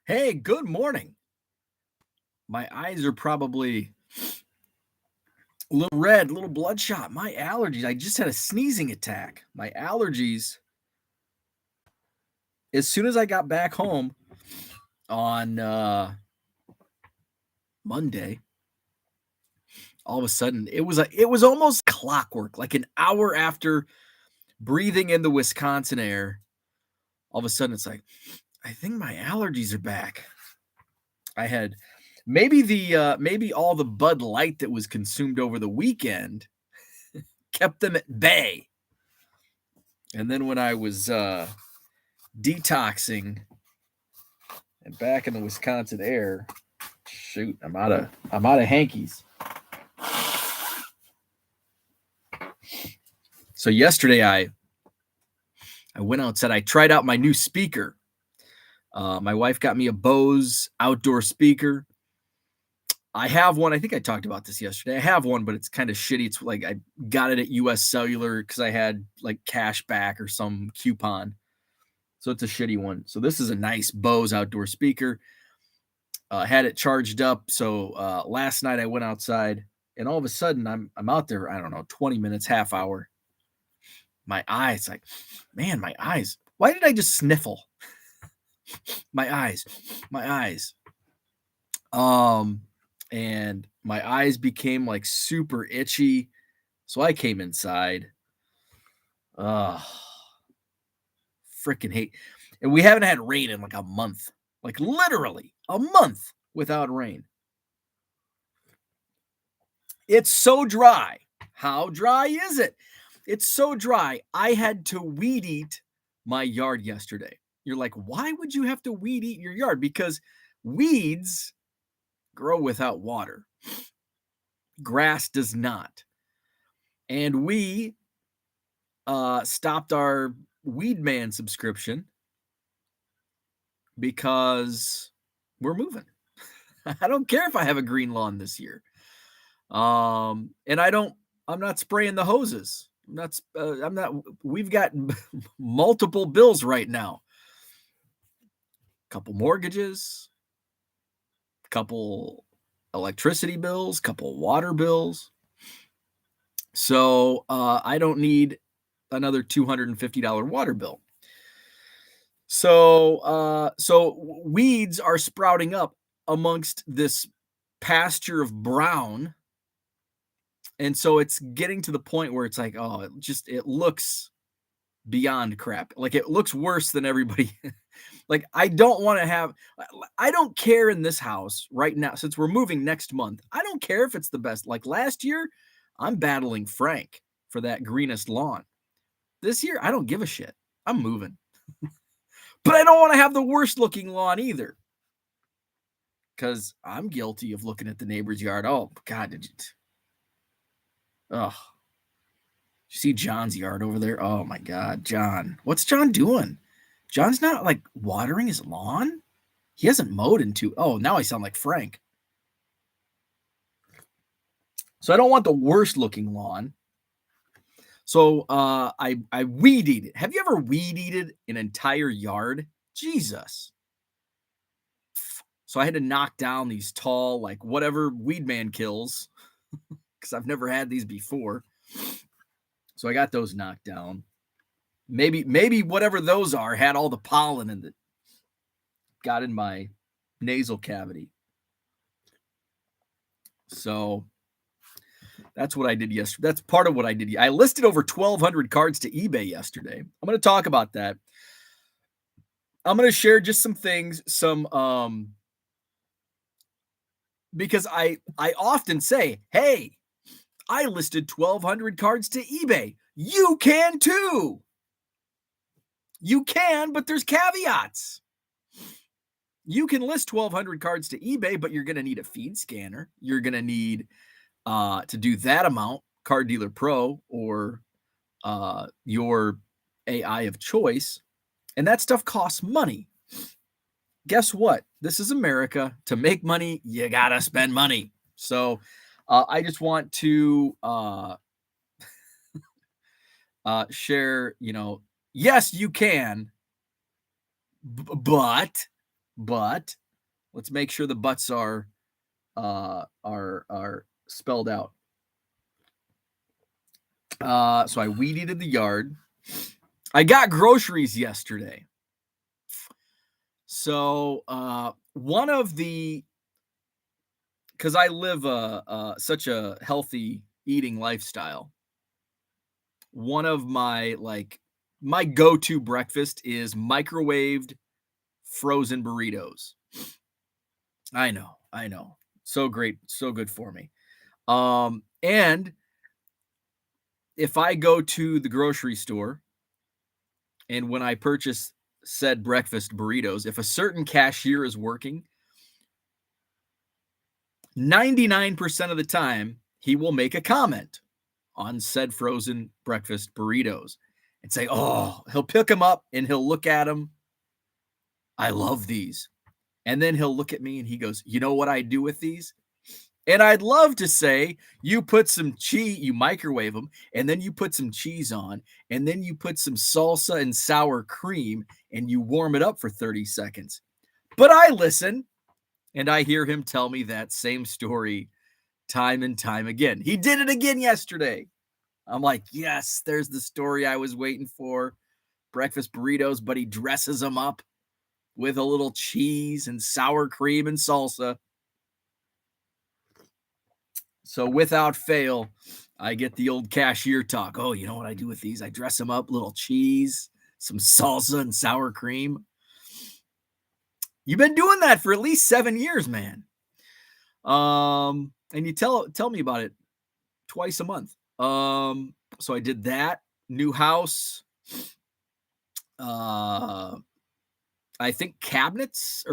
Hey, good morning. My eyes are probably a little red, a little bloodshot. My allergies. I just had a sneezing attack. My allergies, as soon as I got back home on Monday, all of a sudden it was almost clockwork, like an hour after breathing in the Wisconsin air. All of a sudden it's like, I think my allergies are back. I had maybe all the Bud Light that was consumed over the weekend kept them at bay. And then when I was detoxing and back in the Wisconsin air, shoot, I'm out of hankies. So yesterday I went outside. I tried out my new speaker. My wife got me a Bose outdoor speaker. I have one. I think I talked about this yesterday. I have one, but it's kind of shitty. It's like I got it at US Cellular because I had like cash back or some coupon. So it's a shitty one. So this is a nice Bose outdoor speaker. Had it charged up. So last night I went outside, and all of a sudden I'm out there. I don't know, 20 minutes, half hour. My eyes, like, man, my eyes. Why did I just sniffle? my eyes. And my eyes became like super itchy. So I came inside. Freaking hate. And we haven't had rain in like a month. Like literally a month without rain. It's so dry. How dry is it? It's so dry. I had to weed eat my yard yesterday. You're like, why would you have to weed eat your yard? Because weeds grow without water. Grass does not. And we stopped our Weed Man subscription because we're moving. I don't care if I have a green lawn this year. And I'm not spraying the hoses. We've got multiple bills right now. Couple mortgages, couple electricity bills, couple water bills. So I don't need another $250 water bill. So weeds are sprouting up amongst this pasture of brown. And so it's getting to the point where it's like, oh, it looks beyond crap. Like it looks worse than everybody. Like I don't care in this house right now, since we're moving next month. I don't care if it's the best. Like last year, I'm battling Frank for that greenest lawn. This year, I don't give a shit. I'm moving. But I don't want to have the worst looking lawn either. Because I'm guilty of looking at the neighbor's yard. Oh, God, did you see John's yard over there? Oh, my God, John. What's John doing? John's not, like, watering his lawn? He hasn't mowed now I sound like Frank. So I don't want the worst looking lawn. So I weed eat it. Have you ever weed eated an entire yard? Jesus. So I had to knock down these tall, like whatever Weed Man kills, because I've never had these before. So I got those knocked down. Maybe whatever those are had all the pollen in that got in my nasal cavity. So that's what I did yesterday. That's part of what I did. I listed over 1,200 cards to eBay yesterday. I'm going to talk about that. I'm going to share just some things, because I often say, hey, I listed 1,200 cards to eBay. You can too. You can, but there's caveats. You can list 1,200 cards to eBay, but you're going to need a feed scanner. You're going to need to do that amount, Card Dealer Pro or your AI of choice. And that stuff costs money. Guess what? This is America. To make money, you got to spend money. So I just want to share, yes, you can, but but let's make sure the butts are spelled out. So I weed eated the yard. I got groceries yesterday. So one of the, because I live such a healthy eating lifestyle, one of my my go-to breakfast is microwaved frozen burritos. I know. So great, so good for me. And if I go to the grocery store and when I purchase said breakfast burritos, if a certain cashier is working, 99% of the time, he will make a comment on said frozen breakfast burritos and say, oh, he'll pick them up and he'll look at them. I love these. And then he'll look at me and he goes, you know what I do with these? And I'd love to say, you put some cheese, you microwave them, and then you put some cheese on, and then you put some salsa and sour cream, and you warm it up for 30 seconds. But I listen, and I hear him tell me that same story time and time again. He did it again yesterday. I'm like, yes, there's the story I was waiting for. Breakfast burritos, but he dresses them up with a little cheese and sour cream and salsa. So without fail, I get the old cashier talk. Oh, you know what I do with these? I dress them up, little cheese, some salsa and sour cream. You've been doing that for at least 7 years, man. And you tell me about it twice a month. So I did that. New house. I think cabinets.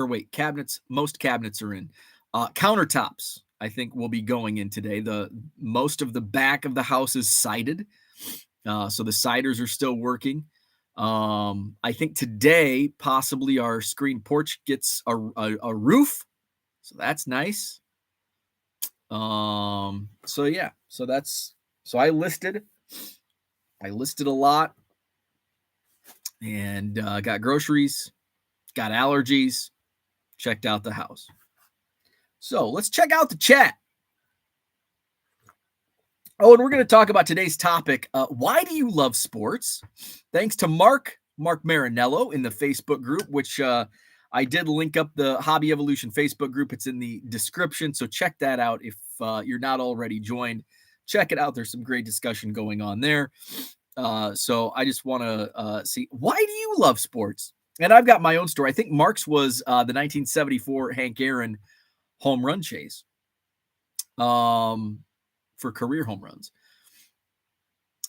Most cabinets are in. Countertops, I think, will be going in today. Most of the back of the house is sided. So the siders are still working. I think today, possibly our screen porch gets a roof. So that's nice. So I listed a lot and got groceries, got allergies, checked out the house. So let's check out the chat. Oh, and we're going to talk about today's topic. Why do you love sports? Thanks to Mark Marinello in the Facebook group, which I did link up the Hobby Evolution Facebook group. It's in the description. So check that out. If you're not already joined, check it out. There's some great discussion going on there. So I just want to see, why do you love sports? And I've got my own story. I think Mark's was the 1974 Hank Aaron home run chase for career home runs.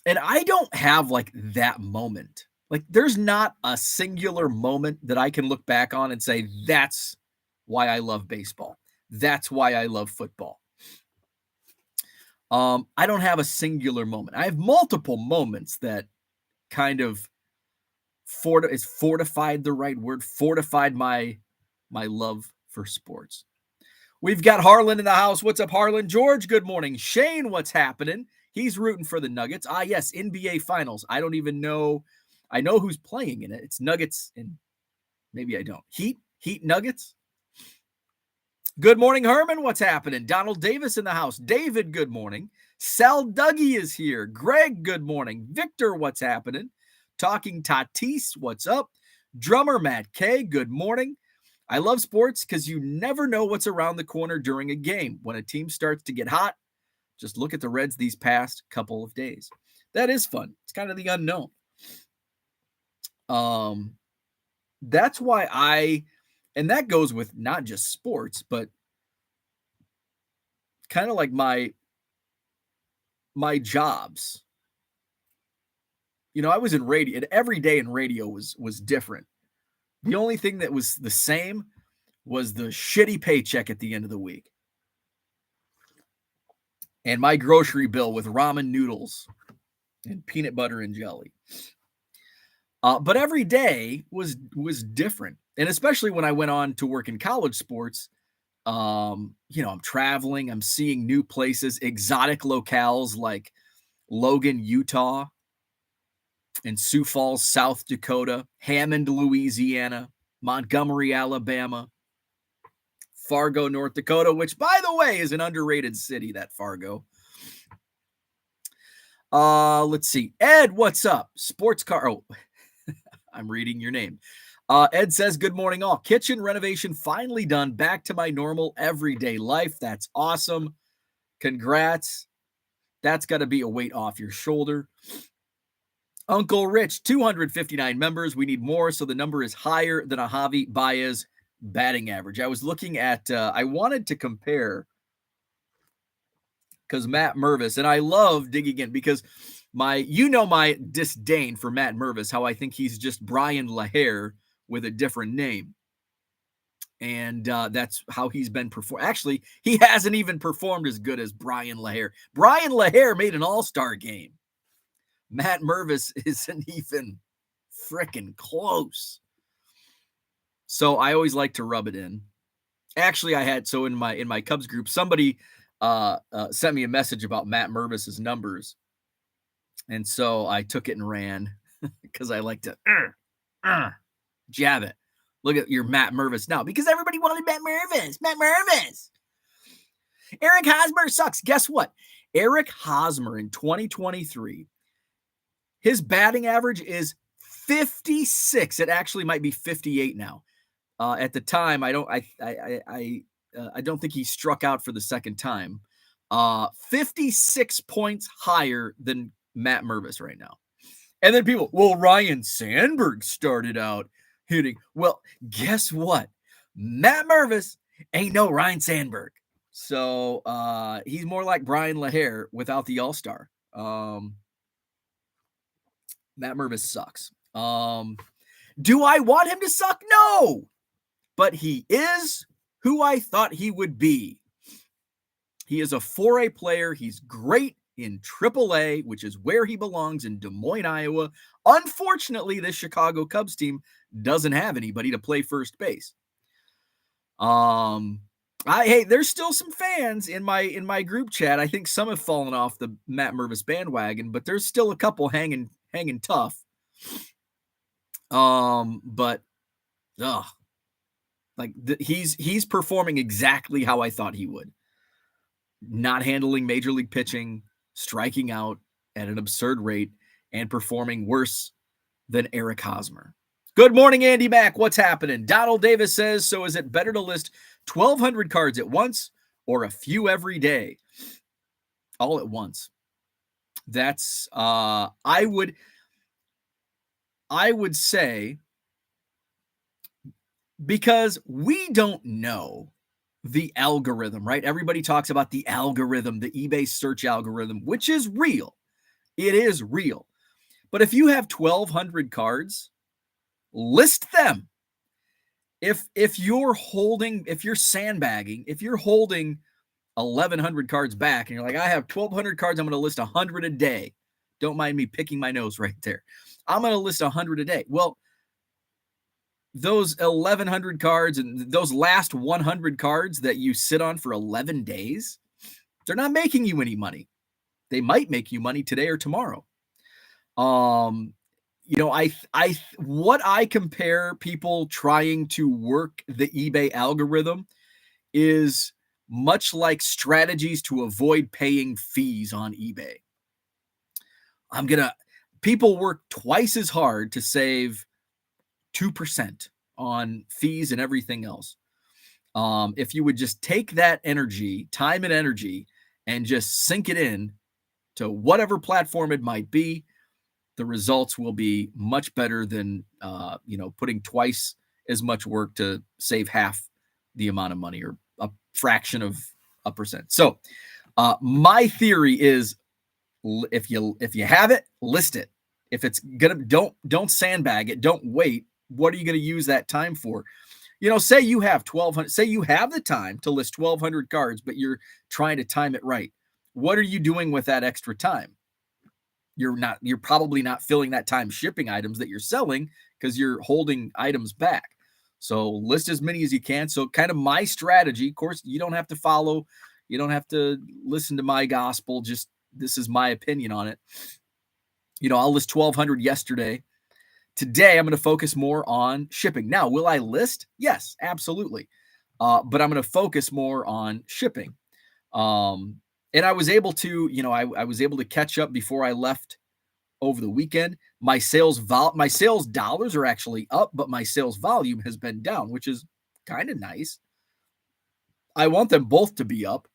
And I don't have like that moment. Like there's not a singular moment that I can look back on and say, that's why I love baseball. That's why I love football. I don't have a singular moment. I have multiple moments that kind of fortified my love for sports. We've got Harlan in the house. What's up, Harlan? George, good morning. Shane, what's happening? He's rooting for the Nuggets. Yes, NBA Finals. I don't even know. I know who's playing in it. It's Nuggets and maybe I don't. Heat Nuggets. Good morning, Herman. What's happening? Donald Davis in the house. David, good morning. Sal Dougie is here. Greg, good morning. Victor, what's happening? Talking Tatis, what's up? Drummer Matt K, good morning. I love sports because you never know what's around the corner during a game. When a team starts to get hot, just look at the Reds these past couple of days. That is fun. It's kind of the unknown. That's why and that goes with not just sports, but kind of like my jobs. You know, I was in radio, and every day in radio was different. The only thing that was the same was the shitty paycheck at the end of the week. And my grocery bill with ramen noodles and peanut butter and jelly. But every day was different. And especially when I went on to work in college sports, I'm traveling, I'm seeing new places, exotic locales like Logan, Utah, and Sioux Falls, South Dakota, Hammond, Louisiana, Montgomery, Alabama, Fargo, North Dakota, which, by the way, is an underrated city, that Fargo. Let's see. Ed, what's up? Sports car. Oh, I'm reading your name. Ed says, good morning all. Kitchen renovation finally done. Back to my normal everyday life. That's awesome. Congrats. That's got to be a weight off your shoulder. Uncle Rich, 259 members. We need more, so the number is higher than a Javi Baez batting average. I was looking at, I wanted to compare, because Matt Mervis, and I love digging in because my disdain for Matt Mervis, how I think he's just Brian LaHair with a different name. And that's how he's been performed. Actually, he hasn't even performed as good as Brian LaHair. Brian LaHair made an all-star game. Matt Mervis isn't even freaking close. So I always like to rub it in. Actually, I had, so in my Cubs group, somebody sent me a message about Matt Mervis's numbers. And so I took it and ran because I like to jab it. Look at your Matt Mervis now, because everybody wanted Matt Mervis. Matt Mervis. Eric Hosmer sucks. Guess what? Eric Hosmer in 2023, his batting average is 56. It actually might be 58 now. At the time, I don't think he struck out for the second time. 56 points higher than Matt Mervis right now. And then people, well, Ryan Sandberg started out hitting. Well, guess what? Matt Mervis ain't no Ryan Sandberg. So he's more like Brian LaHair without the all-star. Matt Mervis sucks. Do I want him to suck? No. But he is who I thought he would be. He is a 4A player. He's great in AAA, which is where he belongs, in Des Moines, Iowa. Unfortunately, this Chicago Cubs team doesn't have anybody to play first base. Hey, there's still some fans in my group chat. I think some have fallen off the Matt Mervis bandwagon, but there's still a couple hanging tough. But he's performing exactly how I thought he would. Not handling major league pitching, striking out at an absurd rate, and performing worse than Eric Hosmer. Good morning, Andy Mack. What's happening? Donald Davis says, so is it better to list 1,200 cards at once or a few every day? All at once. That's, I would say, because we don't know the algorithm, right? Everybody talks about the algorithm, the eBay search algorithm, which is real. It is real. But if you have 1,200 cards, list them. If you're sandbagging, if you're holding 1,100 cards back and you're like, I have 1,200 cards, I'm going to list 100 a day. Don't mind me picking my nose right there. I'm going to list 100 a day. Well, those 1,100 cards and those last 100 cards that you sit on for 11 days, they're not making you any money. They might make you money today or tomorrow. What I compare people trying to work the eBay algorithm is much like strategies to avoid paying fees on eBay. People work twice as hard to save 2% on fees and everything else. If you would just take that energy, time and energy, and just sink it in to whatever platform it might be, the results will be much better than, putting twice as much work to save half the amount of money or a fraction of a percent. So my theory is, if you have it, list it. If it's don't sandbag it. Don't wait. What are you going to use that time for? Say you have 1,200, say you have the time to list 1,200 cards, but you're trying to time it right. What are you doing with that extra time? You're probably not filling that time shipping items that you're selling because you're holding items back. So list as many as you can. So kind of my strategy, of course, you don't have to listen to my gospel. Just, this is my opinion on it. I'll list 1,200 yesterday. Today, I'm going to focus more on shipping. Now, will I list? Yes, absolutely. but I'm going to focus more on shipping. And I was able to, I was able to catch up before I left over the weekend. My sales dollars are actually up, but my sales volume has been down, which is kind of nice. I want them both to be up.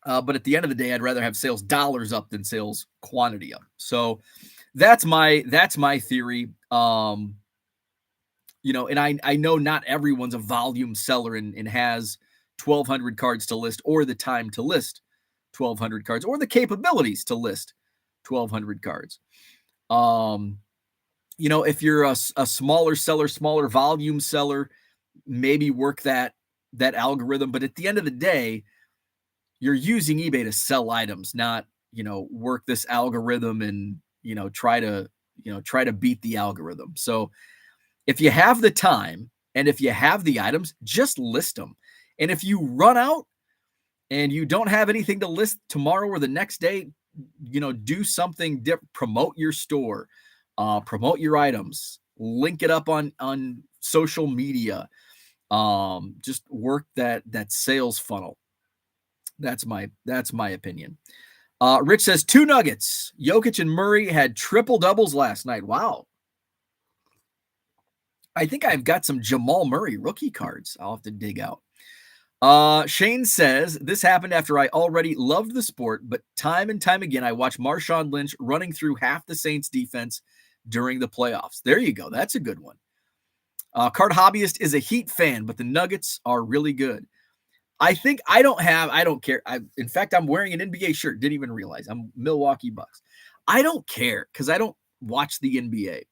But at the end of the day, I'd rather have sales dollars up than sales quantity up. So that's my theory. And I know not everyone's a volume seller and has 1,200 cards to list, or the time to list 1,200 cards, or the capabilities to list 1,200 cards. If you're a smaller seller, smaller volume seller, maybe work that algorithm. But at the end of the day, you're using eBay to sell items, not, work this algorithm and, try to beat the algorithm. So if you have the time and if you have the items, just list them. And if you run out and you don't have anything to list tomorrow or the next day, do something different. Promote your store, promote your items, link it up on social media. Just work that sales funnel. That's my opinion. Rich says 2 Nuggets. Jokic and Murray had triple doubles last night. Wow. I think I've got some Jamal Murray rookie cards I'll have to dig out. Shane says, this happened after I already loved the sport, but time and time again, I watched Marshawn Lynch running through half the Saints defense during the playoffs. There you go. That's a good one. Card Hobbyist is a Heat fan, but the Nuggets are really good. I don't care. In fact, I'm wearing an NBA shirt. Didn't even realize I'm Milwaukee Bucks. I don't care because I don't watch the NBA.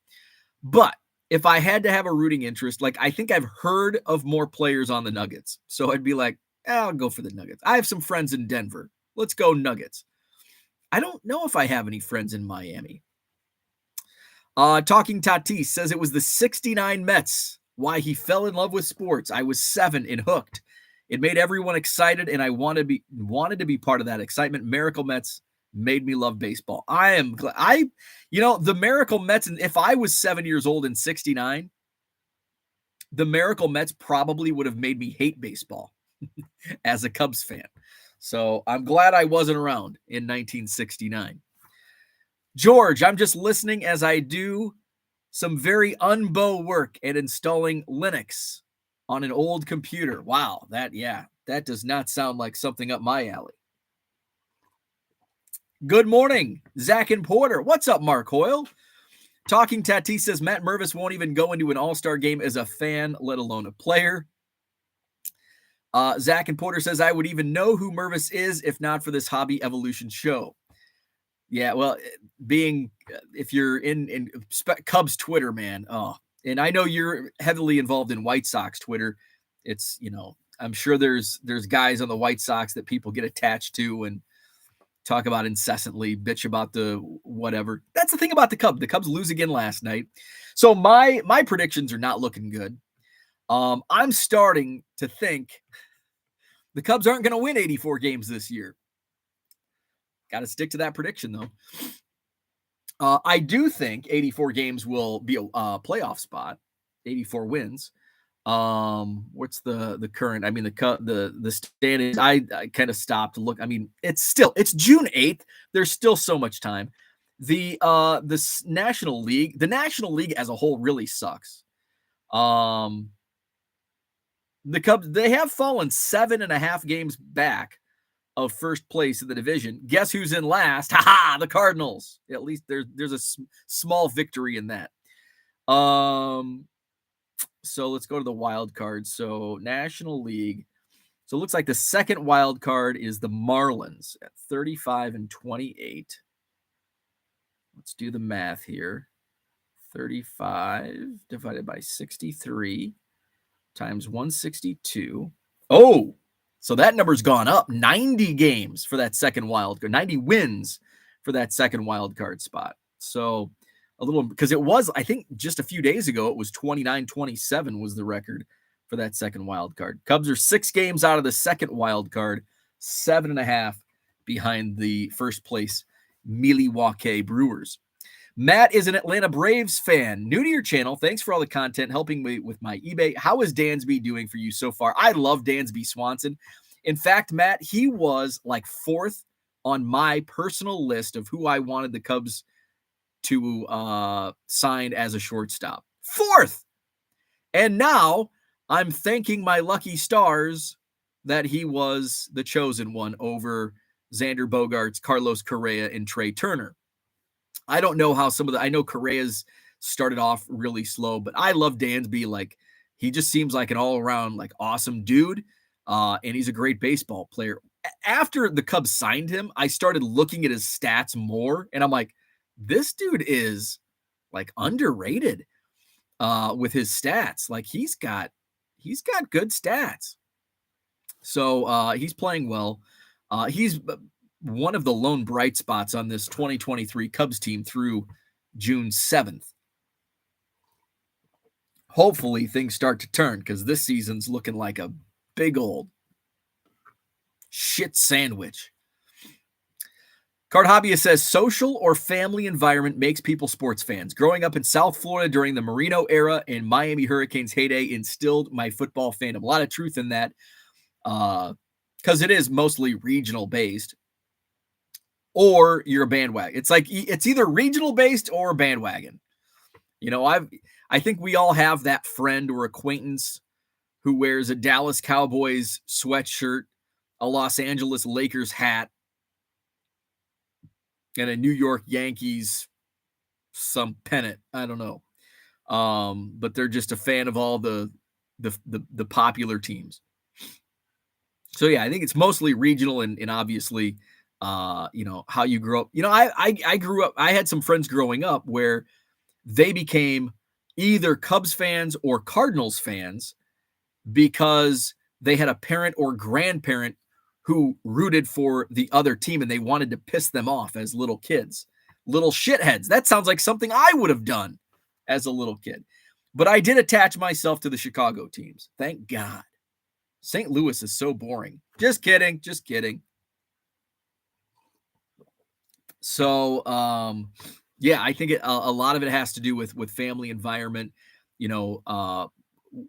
But if I had to have a rooting interest, like, I think I've heard of more players on the Nuggets. So I'd be like, I'll go for the Nuggets. I have some friends in Denver. Let's go Nuggets. I don't know if I have any friends in Miami. Talking Tatis says it was the 69 Mets. Why he fell in love with sports. I was 7 and hooked. It made everyone excited, and I wanted to be part of that excitement. Miracle Mets made me love baseball. I am glad. The Miracle Mets, and if I was 7 years old in 69, the Miracle Mets probably would have made me hate baseball as a Cubs fan. So I'm glad I wasn't around in 1969. George, I'm just listening as I do some very unbo work at installing Linux on an old computer. Wow, that does not sound like something up my alley. Good morning, Zach and Porter. What's up, Mark Hoyle? Talking Tatis says Matt Mervis won't even go into an all-star game as a fan, let alone a player. Zach and Porter says, I would even know who Mervis is if not for this Hobby Evolution show. Yeah, well, if you're in Cubs Twitter, man, and I know you're heavily involved in White Sox Twitter. It's, I'm sure there's guys on the White Sox that people get attached to and talk about incessantly, bitch about the whatever. That's the thing about the Cubs. The Cubs lose again last night. So my predictions are not looking good. I'm starting to think the Cubs aren't going to win 84 games this year. Got to stick to that prediction, though. I do think 84 games will be a playoff spot, 84 wins. What's the current? I mean, the standings. I kind of stopped to look. I mean, it's June 8th. There's still so much time. The National League as a whole really sucks. The Cubs, they have fallen 7.5 games back of first place in the division. Guess who's in last? The Cardinals. At least there's a small victory in that. So let's go to the wild card. So National League. So it looks like the second wild card is the Marlins at 35-28. Let's do the math here. 35 divided by 63 times 162. Oh, so that number's gone up. 90 games for that second wild card. 90 wins for that second wild card spot. So a little, because it was, I think just a few days ago, it was 29-27 was the record for that second wild card. Cubs are 6 games out of the second wild card, 7.5 behind the first place Milwaukee Brewers. Matt is an Atlanta Braves fan. New to your channel. Thanks for all the content, helping me with my eBay. How is Dansby doing for you so far? I love Dansby Swanson. In fact, Matt, he was like 4th on my personal list of who I wanted the Cubs to sign as a shortstop. 4th! And now I'm thanking my lucky stars that he was the chosen one over Xander Bogaerts, Carlos Correa, and Trey Turner. I don't know how I know Correa's started off really slow, but I love Dansby. Like, he just seems like an all-around, like, awesome dude, and he's a great baseball player. After the Cubs signed him, I started looking at his stats more, and I'm like, this dude is, like, underrated with his stats. Like, he's got good stats. So he's playing well. He's one of the lone bright spots on this 2023 Cubs team through June 7th. Hopefully things start to turn, because this season's looking like a big old shit sandwich. Card Hobbyist says, social or family environment makes people sports fans. Growing up in South Florida during the Marino era and Miami Hurricanes heyday instilled my football fandom. A lot of truth in that, because it is mostly regional based. Or you're a bandwagon. It's like, it's either regional based or bandwagon. You know, I think we all have that friend or acquaintance who wears a Dallas Cowboys sweatshirt, a Los Angeles Lakers hat, and a New York Yankees some pennant. I don't know. But they're just a fan of all the popular teams. So yeah, I think it's mostly regional and obviously you know, how you grew up. You know, I grew up, I had some friends growing up where they became either Cubs fans or Cardinals fans because they had a parent or grandparent who rooted for the other team and they wanted to piss them off as little kids. Little shitheads. That sounds like something I would have done as a little kid. But I did attach myself to the Chicago teams. Thank God. St. Louis is so boring. Just kidding. Just kidding. So, yeah, I think a lot of it has to do with family environment, you know,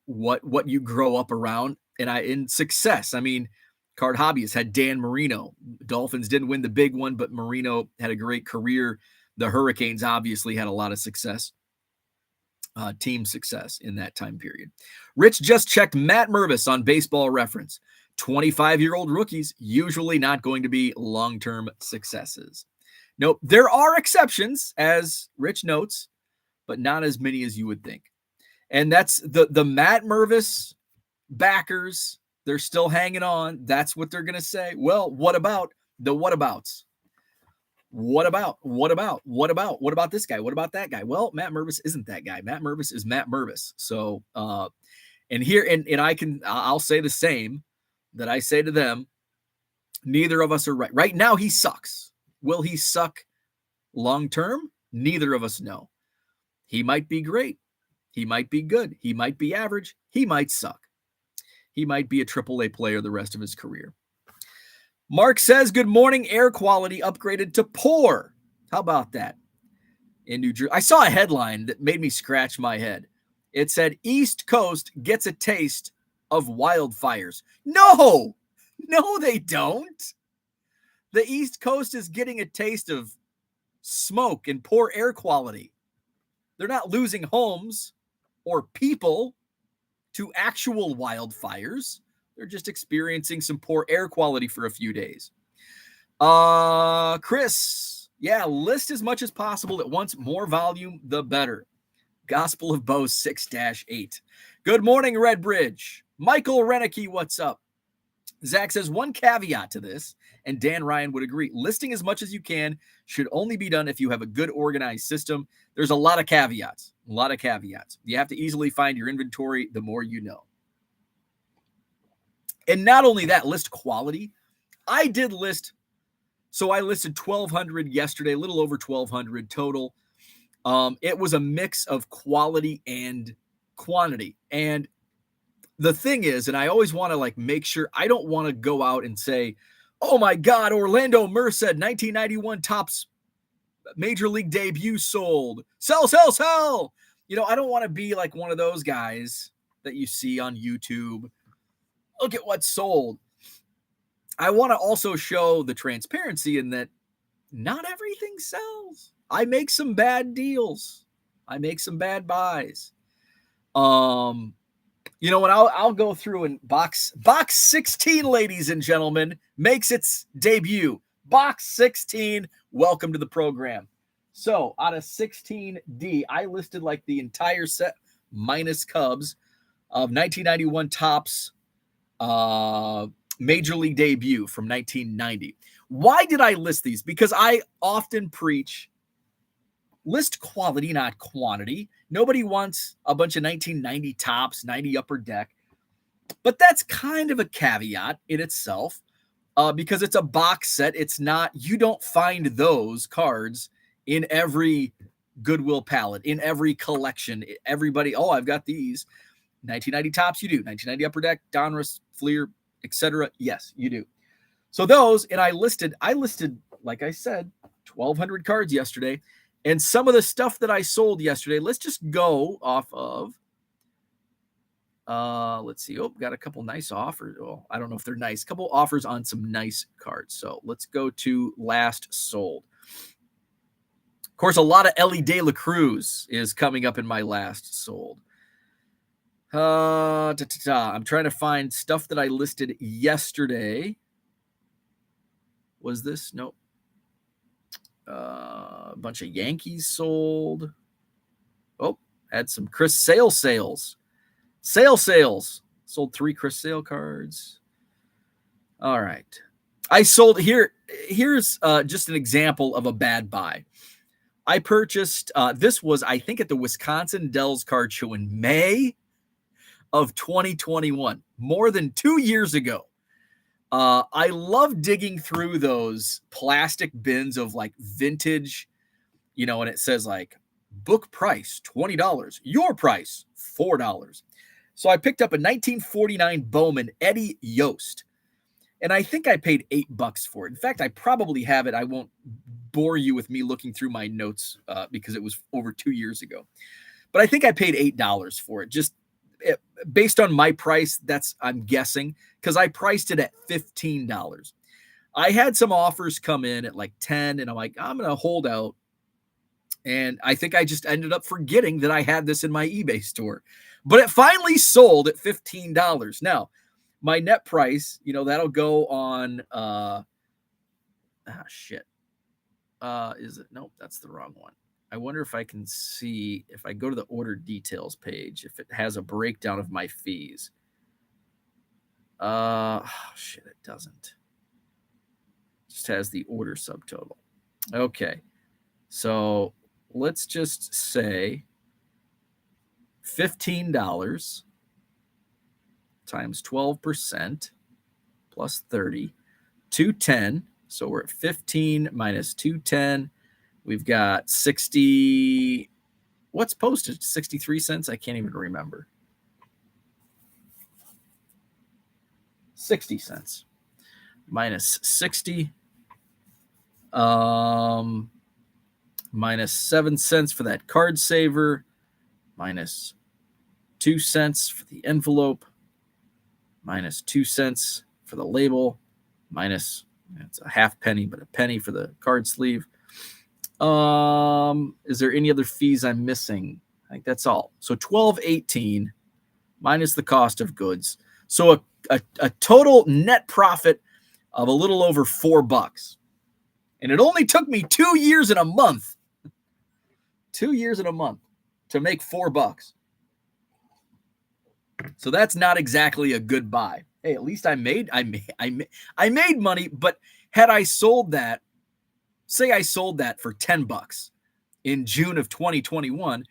what you grow up around, and in success. I mean, Card Hobbyist had Dan Marino. Dolphins didn't win the big one, but Marino had a great career. The Hurricanes obviously had a lot of success, team success in that time period. Rich just checked Matt Mervis on Baseball Reference. 25-year-old rookies usually not going to be long-term successes. Nope, there are exceptions, as Rich notes, but not as many as you would think. And that's the Matt Mervis backers. They're still hanging on. That's what they're going to say. Well, what about the whatabouts? What about this guy? What about that guy? Well, Matt Mervis isn't that guy. Matt Mervis is Matt Mervis. So, I'll say the same that I say to them. Neither of us are right. Right now, he sucks. Will he suck long-term? Neither of us know. He might be great. He might be good. He might be average. He might suck. He might be a AAA player the rest of his career. Mark says, good morning. Air quality upgraded to poor. How about that? In New Jersey, I saw a headline that made me scratch my head. It said, East Coast gets a taste of wildfires. No, they don't. The East Coast is getting a taste of smoke and poor air quality. They're not losing homes or people to actual wildfires. They're just experiencing some poor air quality for a few days. Chris, yeah, list as much as possible at once. More volume, the better. Gospel of Bo 6-8. Good morning, Redbridge. Michael Renicky, what's up? Zach says, one caveat to this, and Dan Ryan would agree. Listing as much as you can should only be done if you have a good organized system. There's a lot of caveats. You have to easily find your inventory the more you know. And not only that, list quality. I did list, so I listed 1,200 yesterday, a little over 1,200 total. It was a mix of quality and quantity. And the thing is, and I always want to make sure, I don't want to go out and say, oh my God, Orlando Merced 1991 tops Major League debut sold. Sell, sell, sell. You know, I don't want to be like one of those guys that you see on YouTube. Look at what's sold. I want to also show the transparency in that not everything sells. I make some bad deals. I make some bad buys. You know what? I'll go through and box 16, ladies and gentlemen, makes its debut. Box 16. Welcome to the program. So out of 16D, I listed like the entire set minus Cubs of 1991 Topps Major League debut from 1990. Why did I list these? Because I often preach list quality, not quantity. Nobody wants a bunch of 1990 Topps, 90 Upper Deck. But that's kind of a caveat in itself because it's a box set. It's not, you don't find those cards in every Goodwill pallet, in every collection. Everybody, oh, I've got these. 1990 Topps, you do. 1990 Upper Deck, Donruss, Fleer, etc. Yes, you do. So those, and I listed, like I said, 1,200 cards yesterday. And some of the stuff that I sold yesterday, let's just go off of, let's see. Oh, got a couple nice offers. Well, I don't know if they're nice. A couple offers on some nice cards. So let's go to last sold. Of course, a lot of Ellie De La Cruz is coming up in my last sold. I'm trying to find stuff that I listed yesterday. Was this? Nope. A bunch of Yankees sold. Oh, had some Chris Sale sales. Sales. Sold 3 Chris Sale cards. All right. I sold here's just an example of a bad buy. I purchased, this was, I think, at the Wisconsin Dells Card Show in May of 2021, more than 2 years ago. I love digging through those plastic bins of like vintage, you know, and it says like book price, $20, your price, $4. So I picked up a 1949 Bowman Eddie Yost, and I think I paid $8 for it. In fact, I probably have it. I won't bore you with me looking through my notes because it was over 2 years ago. But I think I paid $8 for it, just based on my price. That's, I'm guessing, because I priced it at $15. I had some offers come in at like 10, and I'm like, I'm going to hold out. And I think I just ended up forgetting that I had this in my eBay store. But it finally sold at $15. Now, my net price, you know, that'll go on, is it? Nope, that's the wrong one. I wonder if I can see, if I go to the order details page, if it has a breakdown of my fees. It doesn't. It just has the order subtotal. Okay. So let's just say $15 times 12% plus 30, 210. So we're at 15 minus 210. We've got 60. What's posted? 63 cents? I can't even remember. 60 cents minus 60. Minus 7 cents for that card saver, minus 2 cents for the envelope, minus 2 cents for the label, minus, it's a half penny, but a penny for the card sleeve. Is there any other fees I'm missing? I think that's all. So $12.18 minus the cost of goods. So a total net profit of a little over $4. And it only took me 2 years and a month. 2 years and a month to make $4. So that's not exactly a good buy. Hey, at least I made money, but had I sold that, say I sold that for $10 in June of 2021,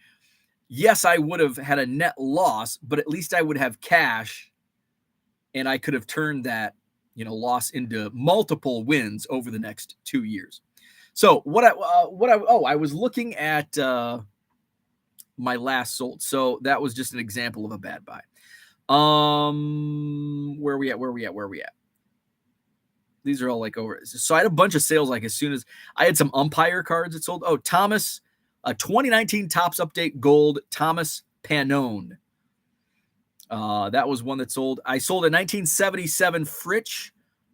yes, I would have had a net loss, but at least I would have cash, and I could have turned that, loss into multiple wins over the next 2 years. So I was looking at my last sold. So that was just an example of a bad buy. Where are we at? These are all like over. So I had a bunch of sales like as soon as I had some umpire cards that sold. Oh, Thomas, a 2019 Topps Update Gold Thomas Pannone. That was one that sold. I sold a 1977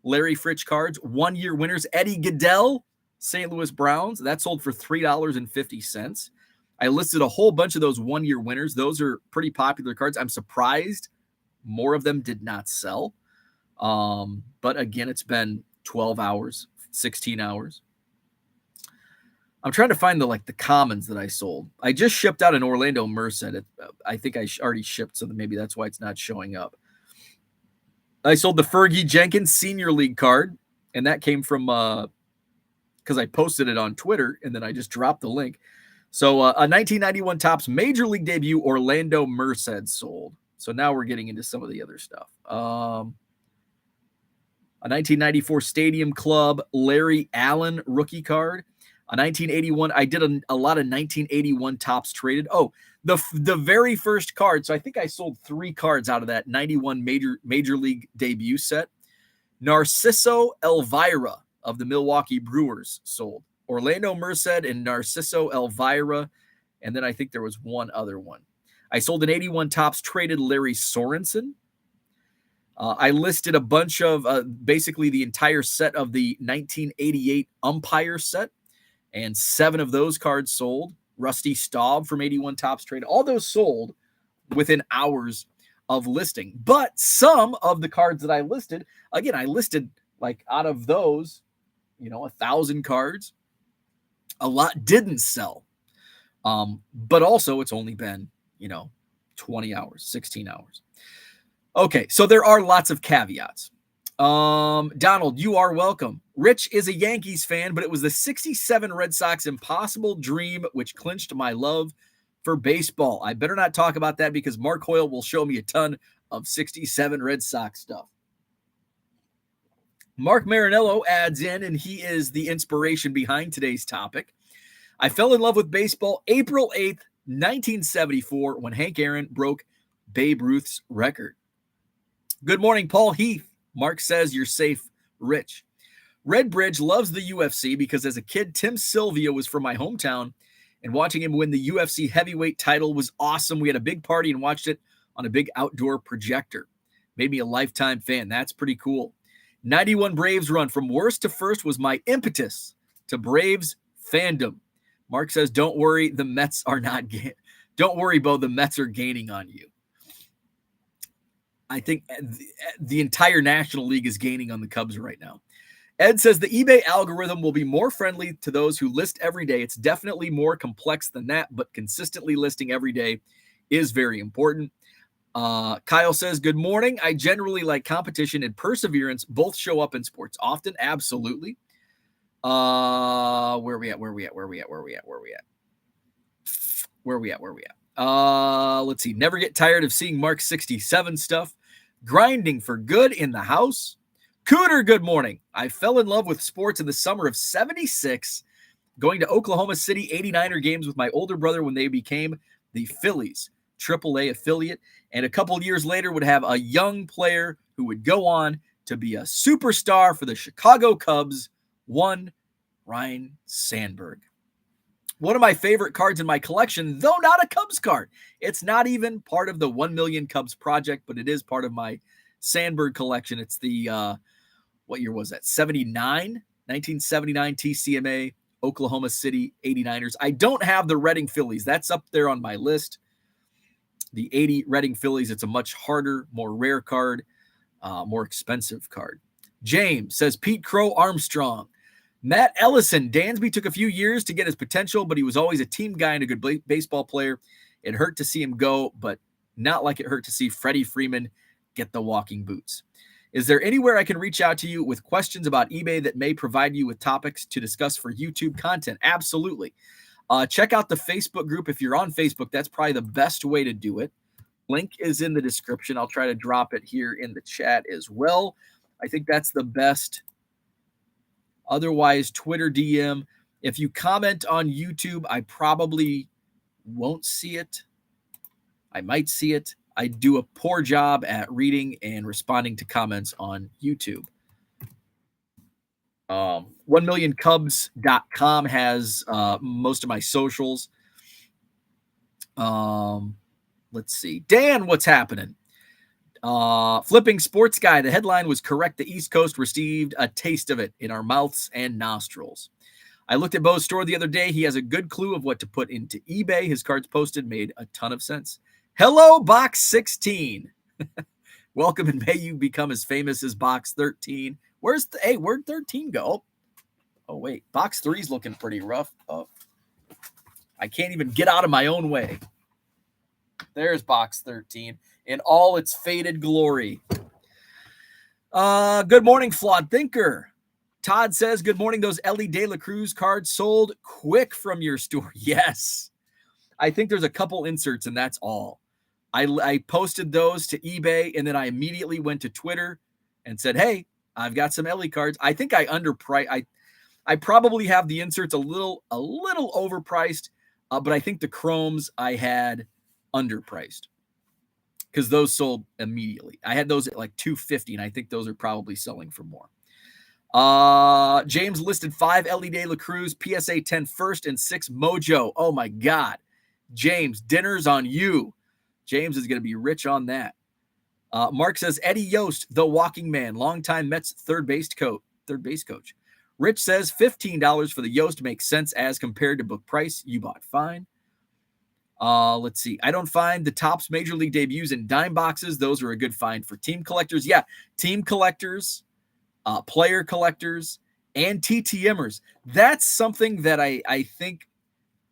Larry Fritsch cards, 1 year winners. Eddie Goodell, St. Louis Browns. That sold for $3.50. I listed a whole bunch of those 1 year winners. Those are pretty popular cards. I'm surprised more of them did not sell. But again, it's been 12 hours, 16 hours. I'm trying to find the commons that I sold. I just shipped out an Orlando Merced. I think I already shipped, so maybe that's why it's not showing up. I sold the Fergie Jenkins Senior League card, and that came from because I posted it on Twitter, and then I just dropped the link. So a 1991 Topps Major League debut Orlando Merced sold. So now we're getting into some of the other stuff. A 1994 Stadium Club Larry Allen rookie card. A 1981. I did a lot of 1981 Topps traded. Oh, the very first card. So I think I sold 3 cards out of that 91 Major League debut set. Narciso Elvira of the Milwaukee Brewers sold. Orlando Merced and Narciso Elvira. And then I think there was one other one. I sold an 81 Topps traded Larry Sorensen. I listed a bunch of basically the entire set of the 1988 umpire set, and 7 of those cards sold. Rusty Staub from 81 Topps Trade. All those sold within hours of listing. But some of the cards that I listed, again, I listed like out of those, 1,000 cards, a lot didn't sell. But also it's only been, 20 hours, 16 hours. Okay, so there are lots of caveats. Donald, you are welcome. Rich is a Yankees fan, but it was the 67 Red Sox impossible dream which clinched my love for baseball. I better not talk about that because Mark Hoyle will show me a ton of 67 Red Sox stuff. Mark Marinello adds in, and he is the inspiration behind today's topic. I fell in love with baseball April 8th, 1974, when Hank Aaron broke Babe Ruth's record. Good morning, Paul Heath. Mark says you're safe, Rich. Red Bridge loves the UFC because as a kid, Tim Sylvia was from my hometown, and watching him win the UFC heavyweight title was awesome. We had a big party and watched it on a big outdoor projector. Made me a lifetime fan. That's pretty cool. 91 Braves run from worst to first was my impetus to Braves fandom. Mark says, don't worry, the Mets are not don't worry, Bo, the Mets are gaining on you. I think the entire National League is gaining on the Cubs right now. Ed says the eBay algorithm will be more friendly to those who list every day. It's definitely more complex than that, but consistently listing every day is very important. Kyle says, good morning. I generally like competition and perseverance. Both show up in sports often. Absolutely. Where we at? Let's see. Never get tired of seeing Mark's 67 stuff. Grinding for good in the house. Cooter, good morning. I fell in love with sports in the summer of 76, going to Oklahoma City 89er games with my older brother when they became the Phillies AAA affiliate, and a couple years later would have a young player who would go on to be a superstar for the Chicago Cubs, one Ryan Sandberg. One of my favorite cards in my collection, though not a Cubs card. It's not even part of the 1 Million Cubs project, but it is part of my Sandberg collection. It's the, what year was that? 1979 TCMA, Oklahoma City 89ers. I don't have the Reading Phillies. That's up there on my list. The 80 Reading Phillies, it's a much harder, more rare card, more expensive card. James says, Pete Crow Armstrong. Matt Ellison, Dansby took a few years to get his potential, but he was always a team guy and a good baseball player. It hurt to see him go, but not like it hurt to see Freddie Freeman get the walking boots. Is there anywhere I can reach out to you with questions about eBay that may provide you with topics to discuss for YouTube content? Absolutely. Check out the Facebook group. If you're on Facebook, that's probably the best way to do it. Link is in the description. I'll try to drop it here in the chat as well. I think that's the best. Otherwise, Twitter DM. If you comment on YouTube, I probably won't see it. I might see it. I do a poor job at reading and responding to comments on YouTube. 1millioncubs.com has most of my socials. Let's see. Dan, what's happening? Flipping Sports Guy. The headline was correct. The East Coast received a taste of it in our mouths and nostrils. I looked at Bo's store the other day. He has a good clue of what to put into eBay. His cards posted made a ton of sense. Hello, Box 16. Welcome, and may you become as famous as Box 13. Where'd 13 go? Oh, wait. Box 3's looking pretty rough. Oh, I can't even get out of my own way. There's Box 13 in all its faded glory. Good morning, Flawed Thinker. Todd says, good morning. Those Ellie De La Cruz cards sold quick from your store. Yes. I think there's a couple inserts, and that's all. I posted those to eBay, and then I immediately went to Twitter and said, hey, I've got some Ellie cards. I think I underpriced. I probably have the inserts a little overpriced, but I think the chromes I had underpriced because those sold immediately. I had those at like $250, and I think those are probably selling for more. James listed 5 Ellie De La Cruz, PSA 10 first, and 6 Mojo. Oh my God. James, dinner's on you. James is going to be rich on that. Mark says, Eddie Yost, the walking man, longtime Mets third base coach. Rich says $15 for the Yost makes sense as compared to book price. You bought fine. Let's see. I don't find the Topps Major League debuts in dime boxes. Those are a good find for team collectors. Yeah, team collectors, player collectors, and TTMers. That's something that I think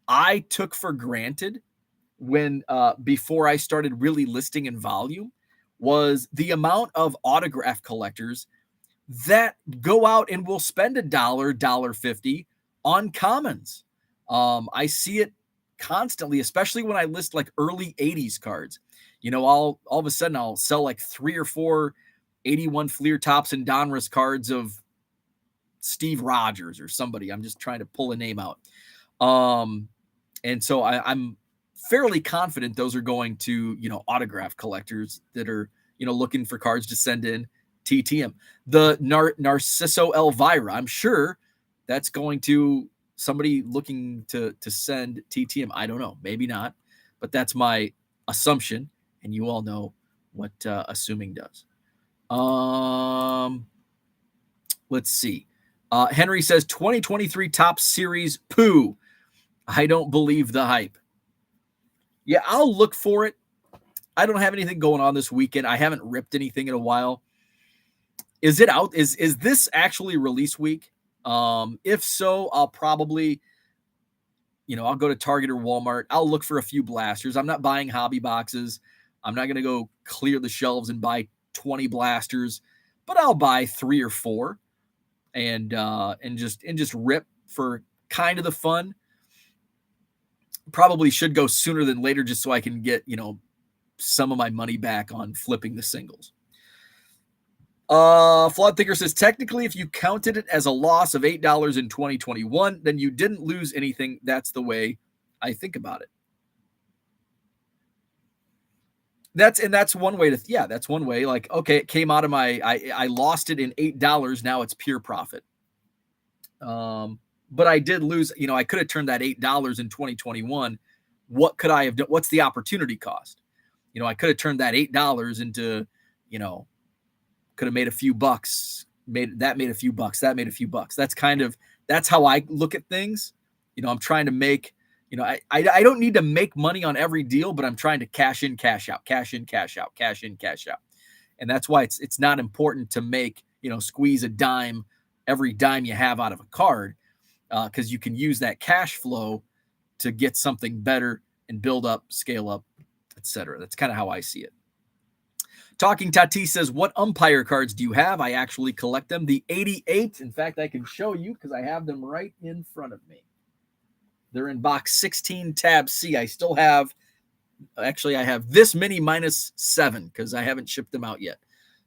I took for granted when before I started really listing in volume was the amount of autograph collectors that go out and will spend $1, $1.50 on commons. I see it constantly, especially when I list like early 80s cards. You know, all of a sudden I'll sell like 3 or 4 81 Fleer Topps and Donruss cards of Steve Rogers or somebody. I'm just trying to pull a name out. And so I'm fairly confident those are going to, autograph collectors that are, looking for cards to send in TTM. The Narciso Elvira, I'm sure that's going to somebody looking to send TTM. I don't know, maybe not, but that's my assumption. And you all know what assuming does. Let's see. Henry says 2023 Topps Series poo. I don't believe the hype. Yeah, I'll look for it. I don't have anything going on this weekend. I haven't ripped anything in a while. Is it out? Is this actually release week? If so, I'll probably, I'll go to Target or Walmart. I'll look for a few blasters. I'm not buying hobby boxes. I'm not going to go clear the shelves and buy 20 blasters, but I'll buy 3 or 4 and just rip for kind of the fun. Probably should go sooner than later just so I can get, some of my money back on flipping the singles. Flawed Thinker says, technically, if you counted it as a loss of $8 in 2021, then you didn't lose anything. That's the way I think about it. That's one way that's one way. Like, okay, it came out of I lost it in $8. Now it's pure profit. But I did lose, I could have turned that $8 in 2021. What could I have done? What's the opportunity cost? I could have turned that $8 into, could have made a few bucks, made a few bucks. That's how I look at things. I'm trying to make, I don't need to make money on every deal, but I'm trying to cash in, cash out, cash in, cash out, cash in, cash out. And that's why it's not important to make, squeeze a dime, every dime you have out of a card, because you can use that cash flow to get something better and build up, scale up, etc. That's kind of how I see it. Talking Tatis says, what umpire cards do you have? I actually collect them. The 88. In fact, I can show you because I have them right in front of me. They're in box 16, tab C. I still have, I have this many -7 because I haven't shipped them out yet.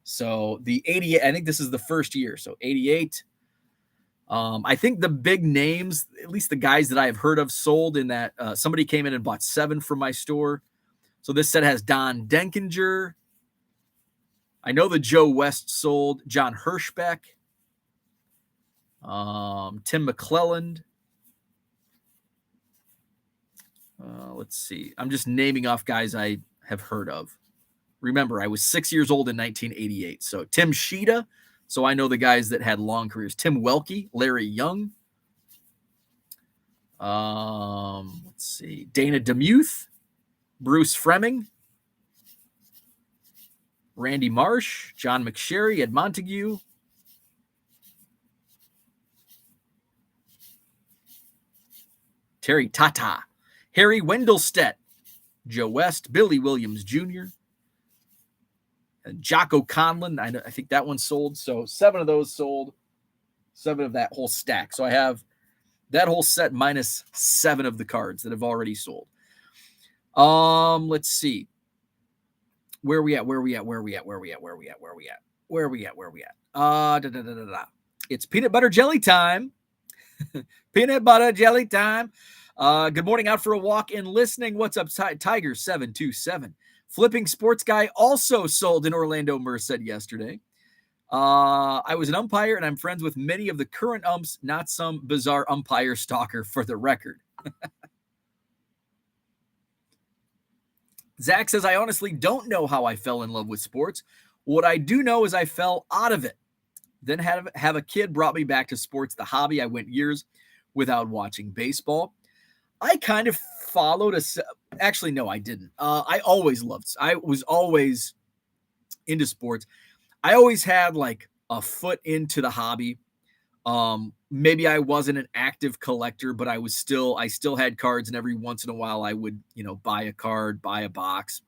So the 88, I think this is the first year. So 88. I think the big names, at least the guys that I have heard of, sold in that. Somebody came in and bought 7 from my store. So this set has Don Denkinger. I know the Joe West sold. John Hirschbeck. Tim McClelland. Let's see. I'm just naming off guys I have heard of. Remember, I was 6 years old in 1988. So Tim Sheeta. So I know the guys that had long careers. Tim Welke, Larry Young. Let's see. Dana DeMuth, Bruce Fremming, Randy Marsh, John McSherry, Ed Montague. Terry Tata, Harry Wendelstedt, Joe West, Billy Williams Jr., and Jocko Conlon. I think that one sold. So 7 of those sold. 7 of that whole stack. So I have that whole set minus 7 of the cards that have already sold. Let's see. Where are we at? It's peanut butter jelly time. Peanut butter jelly time. Good morning, out for a walk and listening. What's up, Tiger 727? Flipping Sports Guy also sold in Orlando Merced yesterday. I was an umpire, and I'm friends with many of the current umps, not some bizarre umpire stalker, for the record. Zach says, I honestly don't know how I fell in love with sports. What I do know is I fell out of it. Then have a kid brought me back to sports, the hobby. I went years without watching baseball. I kind of followed actually, no, I didn't. I was always into sports. I always had like a foot into the hobby. Maybe I wasn't an active collector, but I still had cards, and every once in a while I would, buy a card, buy a box.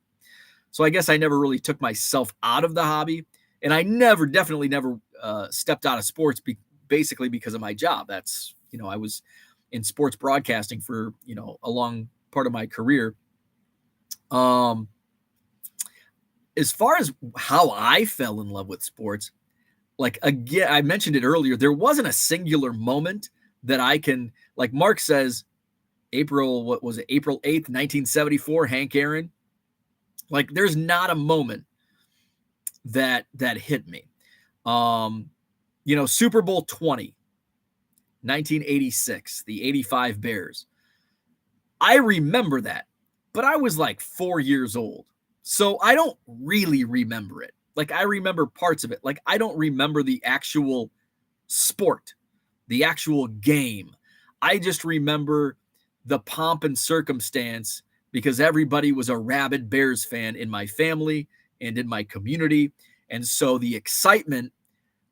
So I guess I never really took myself out of the hobby, and I definitely never stepped out of sports basically because of my job. That's, I was in sports broadcasting for, a long part of my career. As far as how I fell in love with sports, like, again, I mentioned it earlier, there wasn't a singular moment that I can, like Mark says, April 8th, 1974, Hank Aaron. Like, there's not a moment that hit me. Super Bowl 20, 1986, the 85 Bears. I remember that, but I was like 4 years old. So I don't really remember it. Like, I remember parts of it. Like, I don't remember the actual sport, the actual game. I just remember the pomp and circumstance because everybody was a rabid Bears fan in my family and in my community. And so the excitement,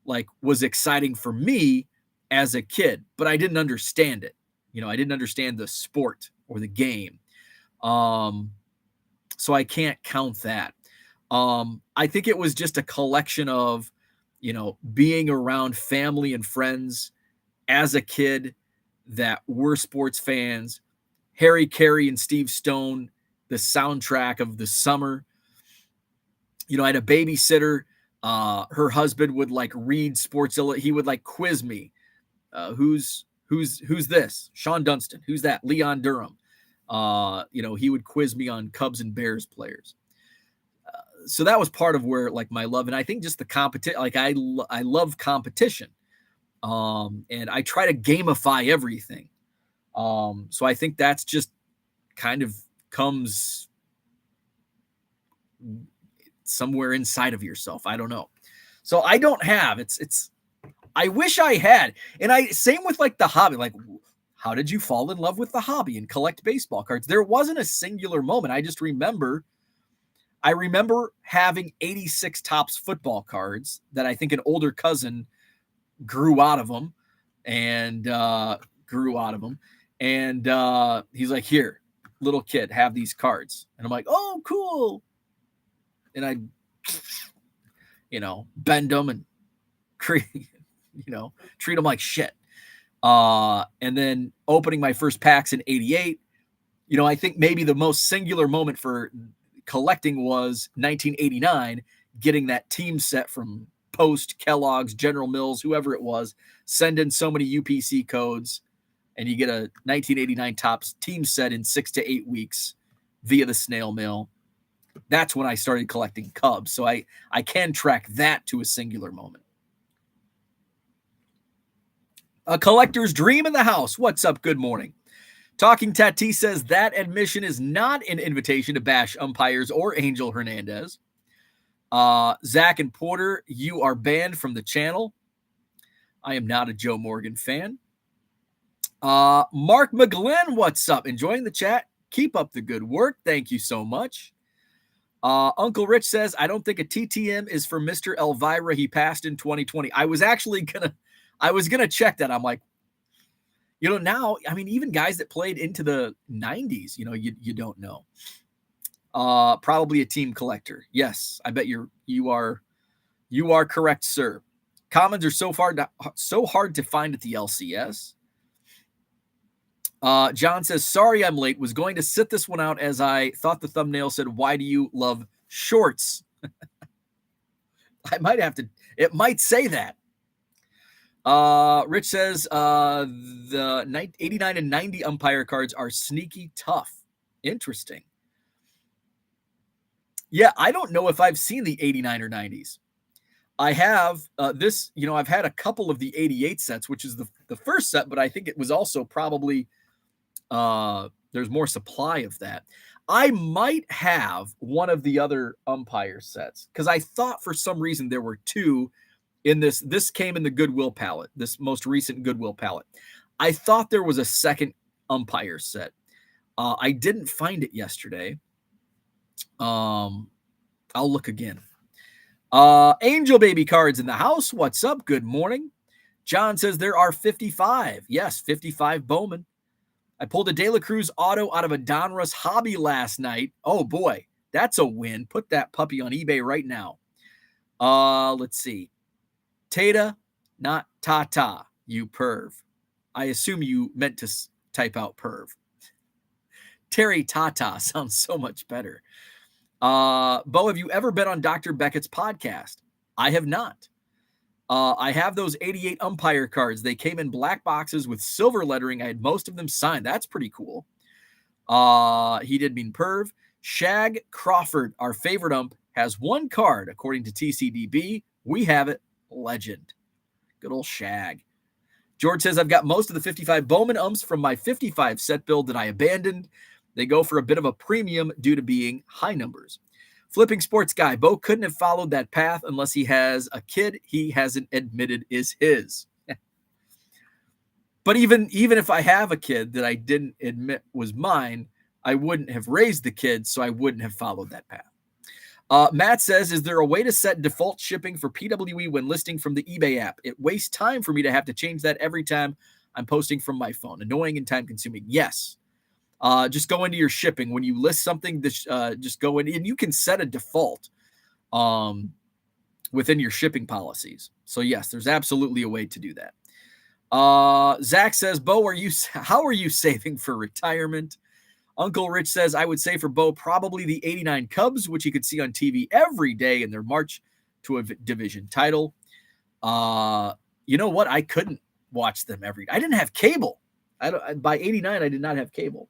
like, was exciting for me as a kid, but I didn't understand it. I didn't understand the sport or the game. So I can't count that. I think it was just a collection of, being around family and friends as a kid that were sports fans. Harry Carey and Steve Stone, the soundtrack of the summer. I had a babysitter. Her husband would like read Sports Illustrated. He would like quiz me. Who's this? Sean Dunston. Who's that? Leon Durham. He would quiz me on Cubs and Bears players. So that was part of where, like, my love, and I think just the competition, like, I love competition. And I try to gamify everything. So I think that's just kind of comes somewhere inside of yourself. I don't know. So I don't have, I wish I had. And same with like the hobby, like, how did you fall in love with the hobby and collect baseball cards? There wasn't a singular moment. I just remember having 86 Topps football cards that I think an older cousin grew out of them. And he's like, here, little kid, have these cards. And I'm like, oh, cool. And I, bend them and treat them like shit. And then opening my first packs in 88, I think maybe the most singular moment for collecting was 1989, getting that team set from Post, Kellogg's, General Mills, whoever it was, send in so many UPC codes, and you get a 1989 Topps team set in 6 to 8 weeks via the snail mail. That's when I started collecting Cubs. So I can track that to a singular moment. A collector's dream in the house. What's up? Good morning. Talking Tatis says that admission is not an invitation to bash umpires or Angel Hernandez. Zach and Porter, you are banned from the channel. I am not a Joe Morgan fan. Mark McGlynn, what's up? Enjoying the chat. Keep up the good work. Thank you so much. Uncle Rich says, I don't think a TTM is for Mr. Elvira. He passed in 2020. I was actually gonna check that. I'm like, now, I mean, even guys that played into the 90s, you don't know. Probably a team collector. Yes, I bet you are correct, sir. Commons are so hard to find at the LCS. John says, sorry I'm late. Was going to sit this one out as I thought the thumbnail said, why do you love shorts? I might have to, it might say that. Rich says, the 89 and 90 umpire cards are sneaky tough. Interesting. Yeah, I don't know if I've seen the 89 or 90s. I have I've had a couple of the 88 sets, which is the first set, but I think it was also probably there's more supply of that. I might have one of the other umpire sets because I thought for some reason there were two in this. This came in the Goodwill palette, this most recent Goodwill palette. I thought there was a second umpire set. I didn't find it yesterday. I'll look again. Angel Baby cards in the house. What's up? Good morning. John says there are 55. Yes, 55 Bowman. I pulled a De La Cruz auto out of a Donruss hobby last night. Oh boy, that's a win. Put that puppy on eBay right now. Let's see. Tata, not Tata, you perv. I assume you meant to type out perv. Terry Tata sounds so much better. Bo, have you ever been on Dr. Beckett's podcast? I have not. I have those 88 umpire cards. They came in black boxes with silver lettering. I had most of them signed. That's pretty cool. He did mean perv. Shag Crawford, our favorite ump, has one card, according to TCDB. We have it. Legend. Good old Shag. George says, I've got most of the 55 Bowman umps from my 55 set build that I abandoned. They go for a bit of a premium due to being high numbers. Flipping Sports Guy, Bo couldn't have followed that path unless he has a kid he hasn't admitted is his. But even if I have a kid that I didn't admit was mine, I wouldn't have raised the kid, so I wouldn't have followed that path. Matt says, is there a way to set default shipping for PWE when listing from the eBay app? It wastes time for me to have to change that every time I'm posting from my phone. Annoying and time-consuming. Yes. Just go into your shipping. When you list something, just go in, and you can set a default within your shipping policies. So yes, there's absolutely a way to do that. Zach says, Bo, how are you saving for retirement? Uncle Rich says, I would say for Bo, probably the 89 Cubs, which you could see on TV every day in their march to a division title. You know what? I couldn't watch them every day. I didn't have cable. By 89, I did not have cable.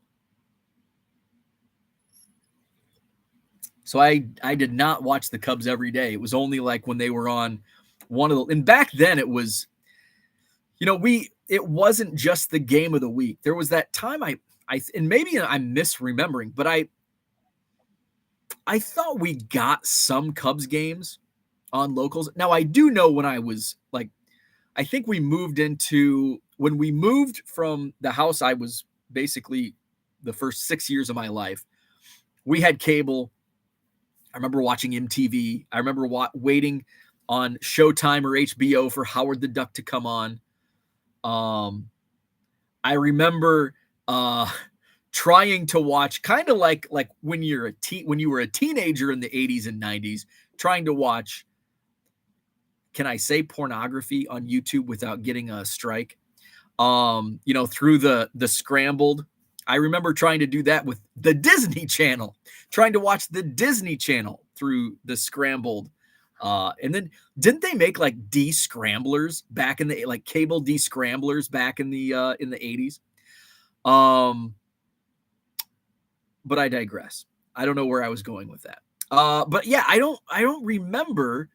So I did not watch the Cubs every day. It was only like when they were on one of the, and back then it was, it wasn't just the game of the week. There was that time and maybe I'm misremembering, but I thought we got some Cubs games on locals. Now I do know when I was like, I think when we moved from the house, I was basically the first 6 years of my life. We had cable. I remember watching MTV. I remember waiting on Showtime or HBO for Howard the Duck to come on. I remember trying to watch, kind of like when you were a teenager in the 80s and 90s, trying to watch, can I say pornography on YouTube without getting a strike? Through the scrambled. I remember trying to do that with the Disney Channel, trying to watch the Disney Channel through the scrambled. And then didn't they make like de-scramblers back in the, like cable de-scramblers back in the 80s? But I digress. I don't know where I was going with that. But yeah, I don't remember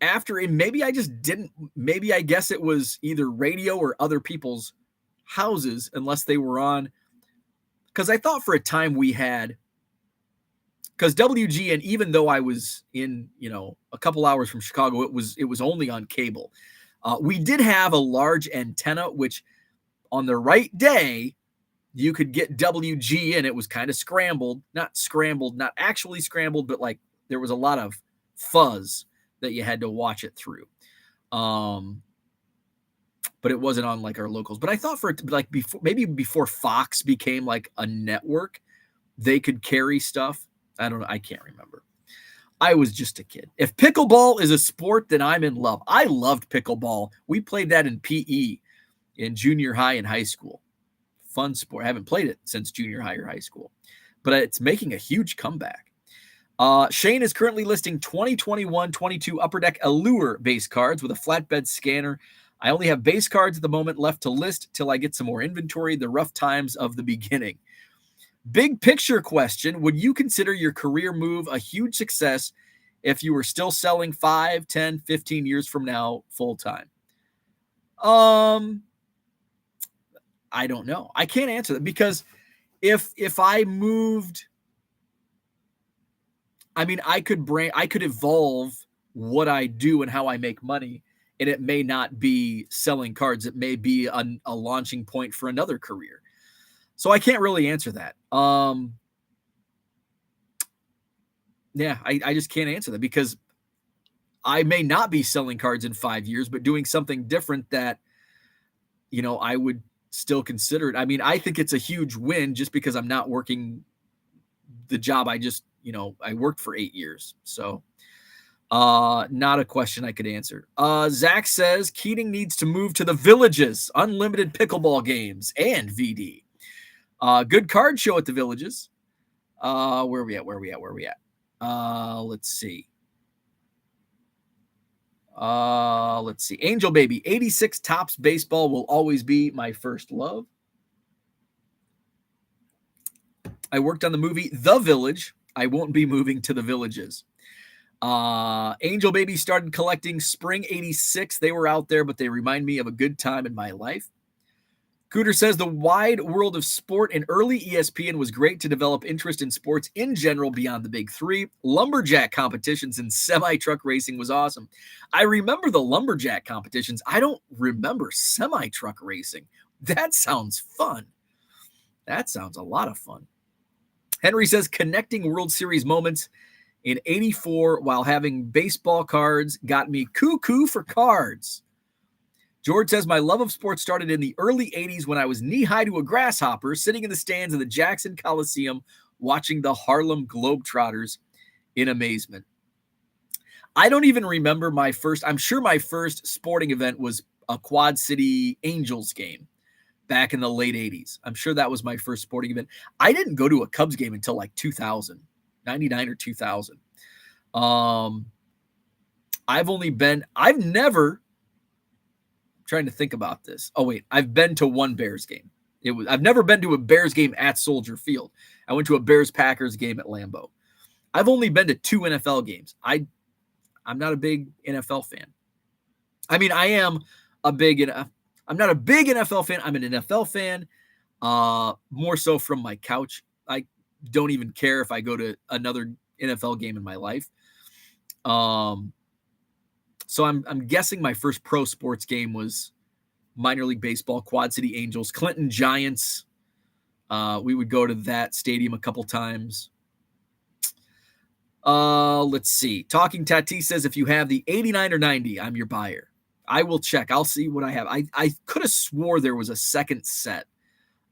after, and maybe I just didn't, maybe I guess it was either radio or other people's houses, unless they were on, because I thought for a time we had, because WGN, even though I was in, a couple hours from Chicago, it was only on cable. We did have a large antenna, which on the right day, you could get WGN. It was kind of not actually scrambled, but like there was a lot of fuzz that you had to watch it through. But it wasn't on like our locals. But I thought for like before Fox became like a network, they could carry stuff. I don't know. I can't remember. I was just a kid. If pickleball is a sport, then I'm in love. I loved pickleball. We played that in PE in junior high and high school. Fun sport. I haven't played it since junior high or high school, but it's making a huge comeback. Shane is currently listing 2021-22 Upper Deck Allure base cards with a flatbed scanner. I only have base cards at the moment left to list till I get some more inventory. The rough times of the beginning. Big picture question. Would you consider your career move a huge success if you were still selling 5, 10, 15 years from now full time? I don't know. I can't answer that, because if I moved, I mean, I could evolve what I do and how I make money, and it may not be selling cards. It may be a launching point for another career. So I can't really answer that. Yeah, I just can't answer that, because I may not be selling cards in 5 years, but doing something different that, I would still consider it. I mean, I think it's a huge win just because I'm not working the job I just, I worked for 8 years. So not a question I could answer. Zach says Keating needs to move to the Villages, unlimited pickleball games and VD. Good card show at the Villages. Where are we at? Let's see. Angel Baby, 86 Topps baseball will always be my first love. I worked on the movie The Village. I won't be moving to the Villages. Angel Baby started collecting Spring 86. They were out there, but they remind me of a good time in my life. Cooter says the wide world of sport and early ESPN was great to develop interest in sports in general beyond the big three. Lumberjack competitions and semi-truck racing was awesome. I remember the lumberjack competitions. I don't remember semi-truck racing. That sounds fun. That sounds a lot of fun. Henry says connecting World Series moments in 84 while having baseball cards got me cuckoo for cards. George says, my love of sports started in the early 80s when I was knee-high to a grasshopper sitting in the stands of the Jackson Coliseum watching the Harlem Globetrotters in amazement. I don't even remember I'm sure my first sporting event was a Quad City Angels game back in the late 80s. I'm sure that was my first sporting event. I didn't go to a Cubs game until like 2000, 99 or 2000. Trying to think about this. Oh, wait. I've been to one Bears game. I've never been to a Bears game at Soldier Field. I went to a Bears-Packers game at Lambeau. I've only been to 2 NFL games. I'm not a big NFL fan. I mean, I'm not a big NFL fan. I'm an NFL fan, more so from my couch. I don't even care if I go to another NFL game in my life. So I'm guessing my first pro sports game was minor league baseball, Quad City Angels, Clinton Giants. We would go to that stadium a couple times. Let's see. Talking Tatis says, if you have the 89 or 90, I'm your buyer. I will check. I'll see what I have. I could have swore there was a second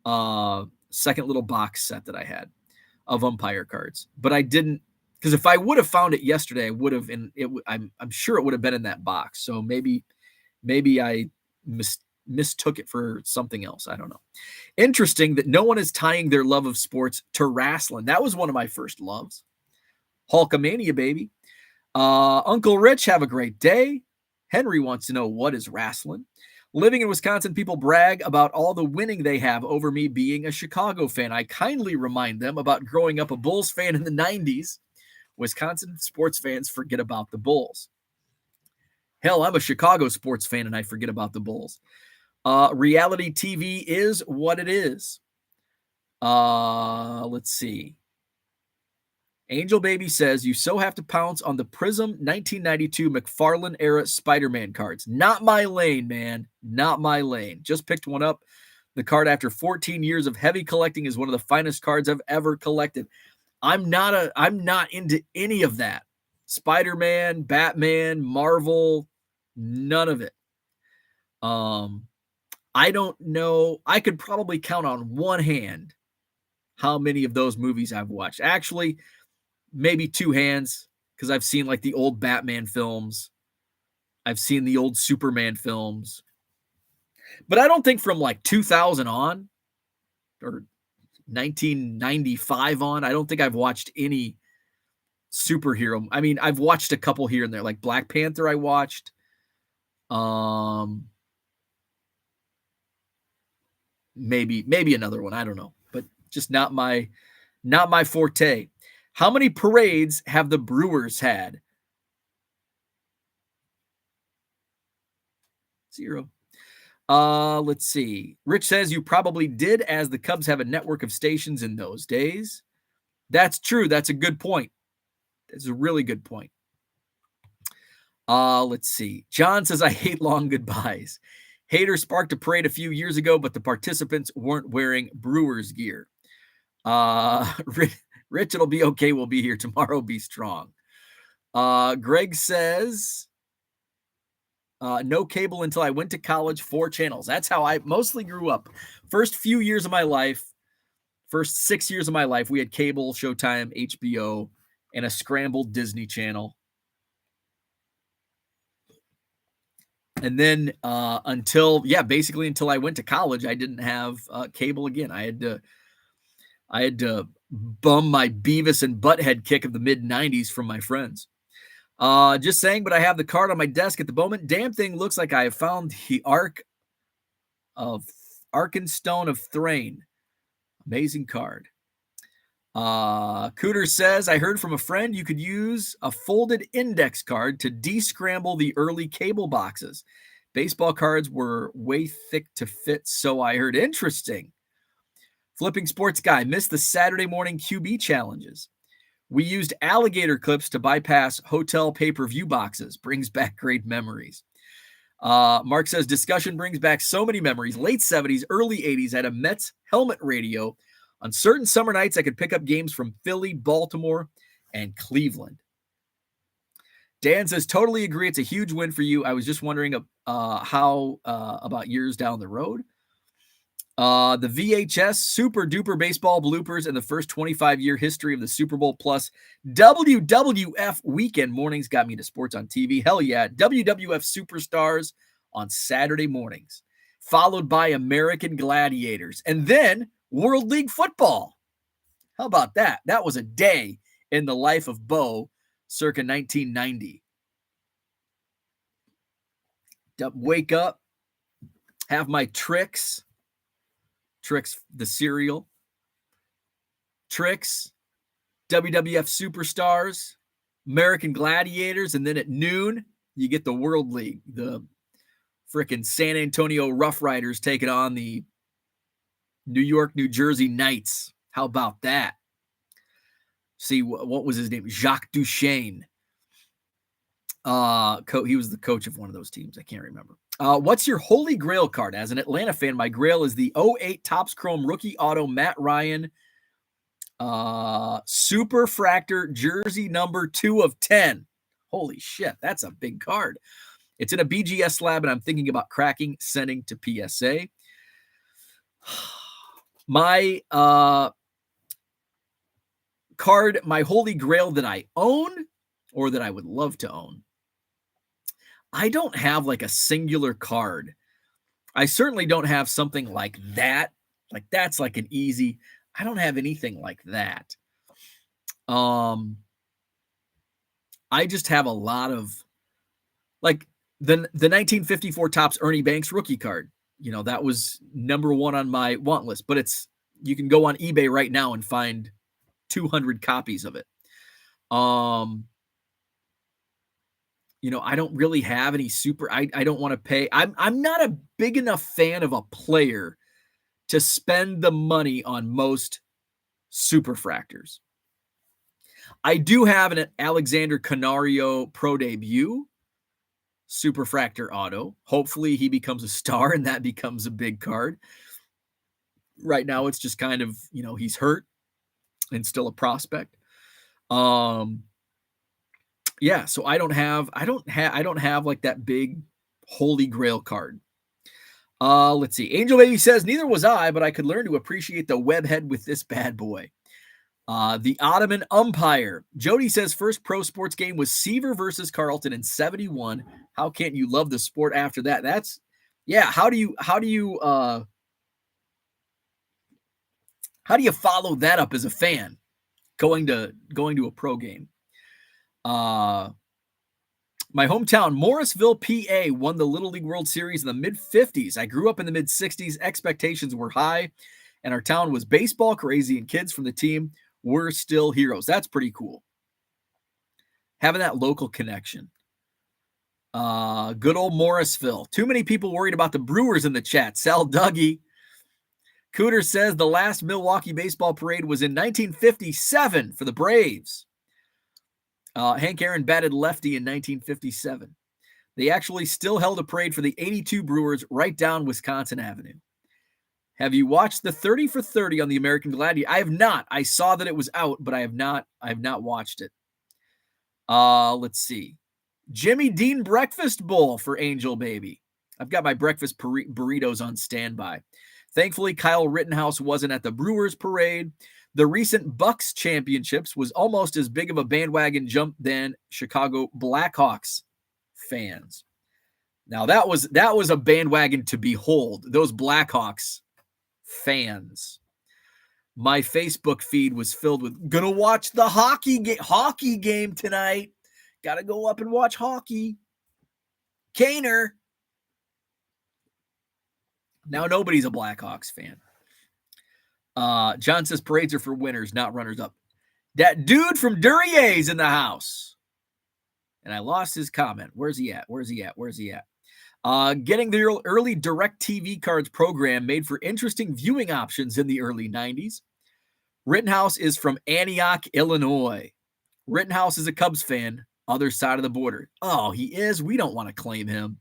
little box set that I had of umpire cards, but I didn't. Because if I would have found it yesterday, I would have, and I'm sure it would have been in that box. So maybe I mistook it for something else. I don't know. Interesting that no one is tying their love of sports to wrestling. That was one of my first loves. Hulkamania, baby. Uncle Rich, have a great day. Henry wants to know, what is wrestling? Living in Wisconsin, people brag about all the winning they have over me being a Chicago fan. I kindly remind them about growing up a Bulls fan in the 90s. Wisconsin sports fans forget about the Bulls. Hell, I'm a Chicago sports fan and I forget about the Bulls. Reality TV is what it is. Let's see. Angel Baby says, you so have to pounce on the Prism 1992 McFarlane era Spider-Man cards. Not my lane, man. Not my lane. Just picked one up. The card after 14 years of heavy collecting is one of the finest cards I've ever collected. I'm not into any of that. Spider-Man, Batman, Marvel, none of it. I don't know. I could probably count on one hand how many of those movies I've watched. Actually, maybe two hands, because I've seen like the old Batman films. I've seen the old Superman films. But I don't think from like 2000 on or 1995 on, I don't think I've watched any superhero. I mean, I've watched a couple here and there, like Black Panther I watched. Maybe another one, I don't know. But just not my forte. How many parades have the Brewers had? 0. Let's see. Rich says you probably did, as the Cubs have a network of stations in those days. That's true. That's a good point. That's a really good point. Let's see. John says, I hate long goodbyes. Hater sparked a parade a few years ago, but the participants weren't wearing Brewers gear. Rich, it'll be okay. We'll be here tomorrow. Be strong. Greg says, no cable until I went to college, 4 channels. That's how I mostly grew up. First 6 years of my life, we had cable, Showtime, HBO, and a scrambled Disney Channel. And then until I went to college, I didn't have cable again. I had to bum my Beavis and Butthead kick of the mid-90s from my friends. Just saying, but I have the card on my desk at the moment. Damn thing looks like I have found the Arkenstone of Thrain. Amazing card. Cooter says, I heard from a friend you could use a folded index card to descramble the early cable boxes. Baseball cards were way thick to fit, so I heard. Interesting. Flipping Sports Guy missed the Saturday morning QB challenges. We used alligator clips to bypass hotel pay-per-view boxes. Brings back great memories. Mark says, discussion brings back so many memories. Late 70s, early 80s, I had a Mets helmet radio. On certain summer nights, I could pick up games from Philly, Baltimore, and Cleveland. Dan says, totally agree. It's a huge win for you. I was just wondering how about years down the road. The VHS Super Duper Baseball bloopers and the first 25-year history of the Super Bowl plus WWF weekend mornings got me into sports on TV. Hell yeah. WWF Superstars on Saturday mornings, followed by American Gladiators, and then World League Football. How about that? That was a day in the life of Bo circa 1990. Wake up, have my Trix, the cereal, Trix, WWF Superstars, American Gladiators, and then at noon, you get the World League, the frickin' San Antonio Rough Riders taking on the New York, New Jersey Knights. How about that? See, what was his name? Jacques Duchesne. He was the coach of one of those teams. I can't remember. What's your holy grail card? As an Atlanta fan, my grail is the 08 Topps Chrome rookie auto Matt Ryan Super Fractor jersey number 2 of 10. Holy shit, that's a big card. It's in a BGS slab, and I'm thinking about cracking, sending to PSA. My card, my holy grail that I own or that I would love to own. I don't have like a singular card. I certainly don't have something like that. Like that's like an easy. I don't have anything like that. I just have a lot of like the 1954 Topps Ernie Banks rookie card. You know, that was number 1 on my want list, but you can go on eBay right now and find 200 copies of it. I don't really have any I don't want to pay. I'm not a big enough fan of a player to spend the money on most superfractors. I do have an Alexander Canario Pro Debut superfractor auto. Hopefully he becomes a star and that becomes a big card. Right now it's just kind of, he's hurt and still a prospect. Yeah, so I don't have like that big holy grail card. Let's see. Angel Baby says, neither was I, but I could learn to appreciate the webhead with this bad boy. The Ottoman Umpire. Jody says first pro sports game was Seaver versus Carlton in 71. How can't you love the sport after that? That's how do you follow that up as a fan going to a pro game? My hometown, Morrisville, PA, won the Little League World Series in the mid-50s. I grew up in the mid-60s. Expectations were high, and our town was baseball crazy, and kids from the team were still heroes. That's pretty cool. Having that local connection. Good old Morrisville. Too many people worried about the Brewers in the chat. Sal Dougie. Cooter says the last Milwaukee baseball parade was in 1957 for the Braves. Hank Aaron batted lefty in 1957. They actually still held a parade for the 82 Brewers right down Wisconsin Avenue. Have you watched the 30 for 30 on the American Gladiator? I have not. I saw that it was out, but I have not watched it. Let's see. Jimmy Dean Breakfast Bowl for Angel Baby. I've got my breakfast burritos on standby. Thankfully, Kyle Rittenhouse wasn't at the Brewers parade. The recent Bucks championships was almost as big of a bandwagon jump than Chicago Blackhawks fans. Now that was a bandwagon to behold. Those Blackhawks fans. My Facebook feed was filled with gonna watch the hockey game tonight. Gotta go up and watch hockey. Kaner. Now nobody's a Blackhawks fan. John says parades are for winners, not runners up. That dude from Duryea's in the house. And I lost his comment. Where's he at? Getting the early direct TV cards program made for interesting viewing options in the early 90s. Rittenhouse is from Antioch, Illinois. Rittenhouse is a Cubs fan, other side of the border. Oh, he is? We don't want to claim him.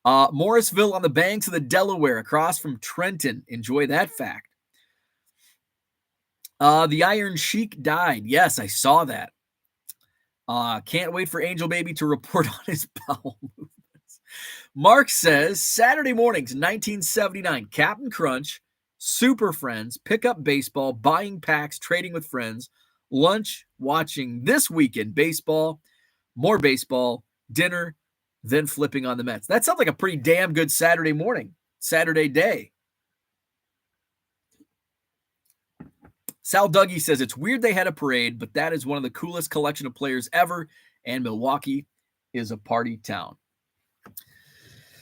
Morrisville on the banks of the Delaware, across from Trenton. Enjoy that fact. The Iron Sheik died. Yes, I saw that. Can't wait for Angel Baby to report on his bowel movements. Mark says, Saturday mornings, 1979, Captain Crunch, Super Friends, pickup baseball, buying packs, trading with friends, lunch, watching This Weekend baseball, more baseball, dinner, then flipping on the Mets. That sounds like a pretty damn good Saturday morning, Saturday day. Sal Dougie says, it's weird they had a parade, but that is one of the coolest collection of players ever, and Milwaukee is a party town.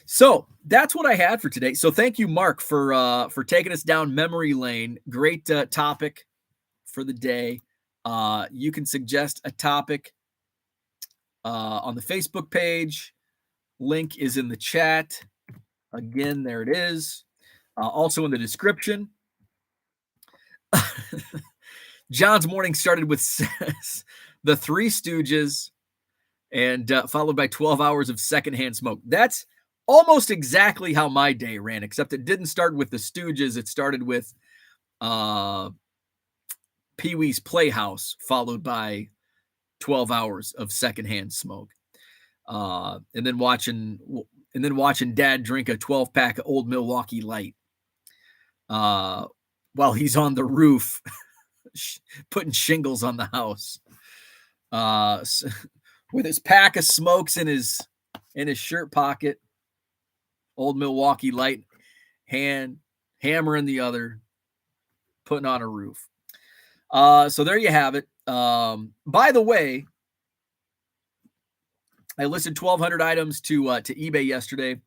So that's what I had for today. So thank you, Mark, for taking us down memory lane. Great topic for the day. You can suggest a topic on the Facebook page. Link is in the chat. Again, there it is. Also in the description. John's morning started with the Three Stooges and followed by 12 hours of secondhand smoke. That's almost exactly how my day ran, except it didn't start with the Stooges. It started with Pee-wee's Playhouse, followed by 12 hours of secondhand smoke. And then watching Dad drink a 12-pack of Old Milwaukee Light while he's on the roof putting shingles on the house with his pack of smokes in his shirt pocket, Old Milwaukee Light, hammer in the other, putting on a roof. So there you have it. By the way, I listed 1,200 items to eBay yesterday.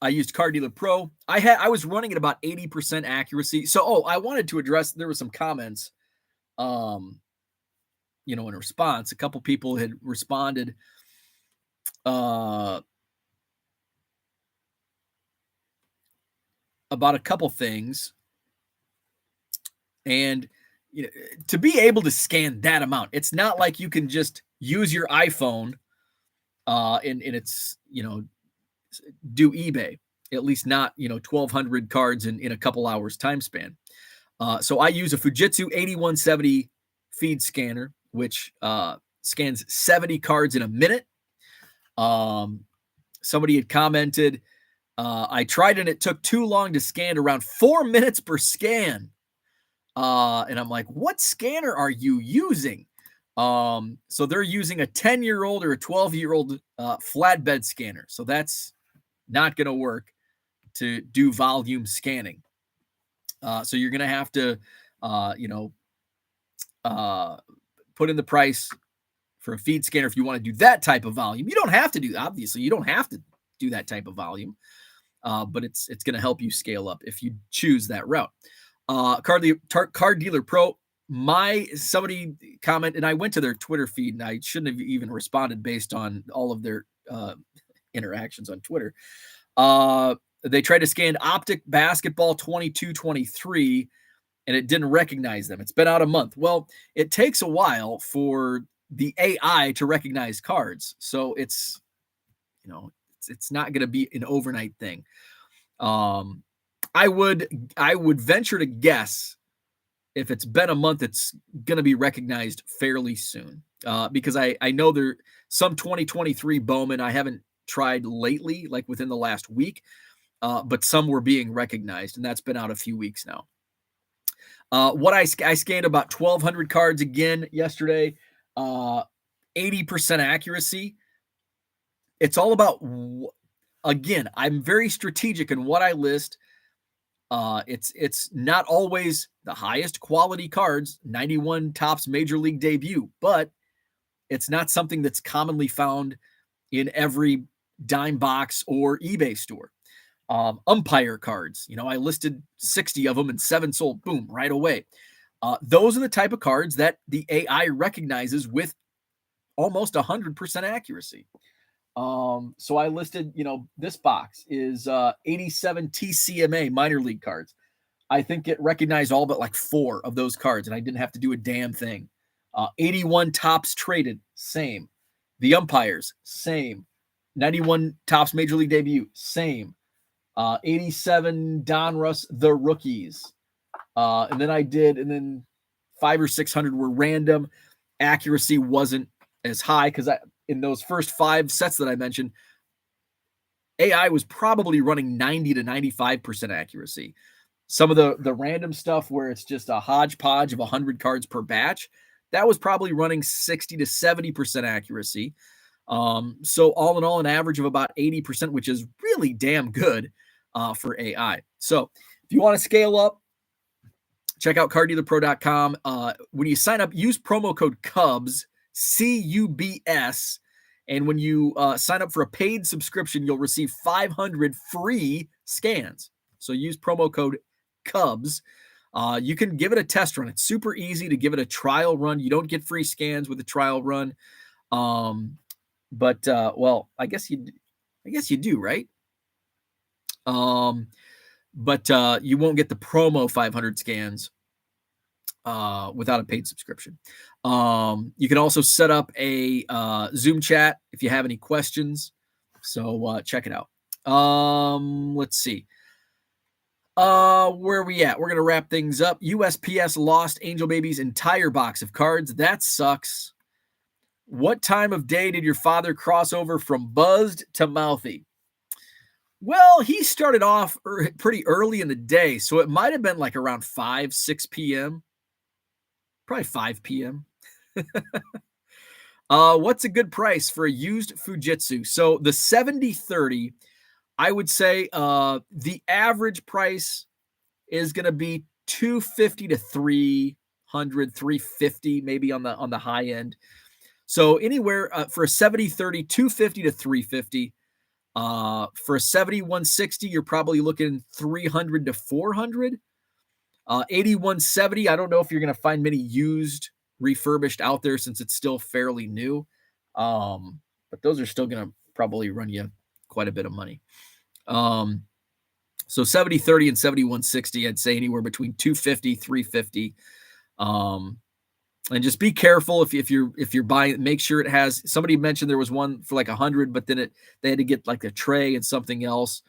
I used Card Dealer Pro. I was running at about 80% accuracy. So, I wanted to address, there were some comments in response. A couple people had responded about a couple things. And to be able to scan that amount, it's not like you can just use your iPhone and it's, do eBay, at least not, 1,200 cards in a couple hours time span. So I use a Fujitsu 8170 feed scanner, which scans 70 cards in a minute. Somebody had commented, I tried and it took too long to scan, around 4 minutes per scan. And I'm like, what scanner are you using? So they're using a 10-year-old or a 12-year-old flatbed scanner. So that's not going to work to do volume scanning. So you're going to have to, put in the price for a feed scanner if you want to do that type of volume. You don't have to do, obviously, you don't have to do that type of volume, but it's going to help you scale up if you choose that route. Card Dealer Pro, somebody commented, and I went to their Twitter feed, and I shouldn't have even responded based on all of their interactions on Twitter. They tried to scan Optic Basketball 22-23, and it didn't recognize them. It's been out a month. Well, it takes a while for the AI to recognize cards, so it's not going to be an overnight thing. I would venture to guess if it's been a month, it's going to be recognized fairly soon, because I know there some 2023 Bowman I haven't tried lately, like within the last week, but some were being recognized, and that's been out a few weeks now. I scanned about 1,200 cards again yesterday, 80% accuracy. It's all about, again, I'm very strategic in what I list. It's not always the highest quality cards, 91 Topps Major League debut, but it's not something that's commonly found in every dime box or eBay store. Umpire cards, I listed 60 of them and 7 sold, boom, right away. Those are the type of cards that the AI recognizes with almost 100% accuracy. So I listed, this box is 87 TCMA minor league cards. I think it recognized all but like 4 of those cards, and I didn't have to do a damn thing. 81 Topps traded, same. The umpires, same. 91 Topps Major League debut, same. 87 Donruss the rookies. And then 500 or 600 were random. Accuracy wasn't as high because in those first 5 sets that I mentioned, AI was probably running 90 to 95% accuracy. Some of the random stuff where it's just a hodgepodge of 100 cards per batch, that was probably running 60 to 70% accuracy. So all in all, an average of about 80%, which is really damn good for AI. So if you want to scale up, check out carddealerpro.com. When you sign up, use promo code CUBS, CUBS. And when you sign up for a paid subscription, you'll receive 500 free scans. So use promo code CUBS. You can give it a test run. It's super easy to give it a trial run. You don't get free scans with a trial run. But I guess you do, right? But you won't get the promo 500 scans without a paid subscription. You can also set up a Zoom chat if you have any questions. So check it out. Let's see. Where are we at? We're going to wrap things up. USPS lost Angel Baby's entire box of cards. That sucks. What time of day did your father cross over from buzzed to mouthy? Well, he started off pretty early in the day, so it might have been like around 5, 6 p.m. Probably 5 p.m. What's a good price for a used Fujitsu? So the 7030, I would say the average price is going to be $250 to $300, $350, maybe on the high end. So anywhere for a 7030, $250 to $350. For a 7160, you're probably looking $300 to $400. 8170, I don't know if you're going to find many used refurbished out there since it's still fairly new. But those are still going to probably run you quite a bit of money. So 70-30 and 71-60, I'd say anywhere between 250, 350. And just be careful if you're buying, make sure it has, somebody mentioned there was one for like 100, but then they had to get like a tray and something else,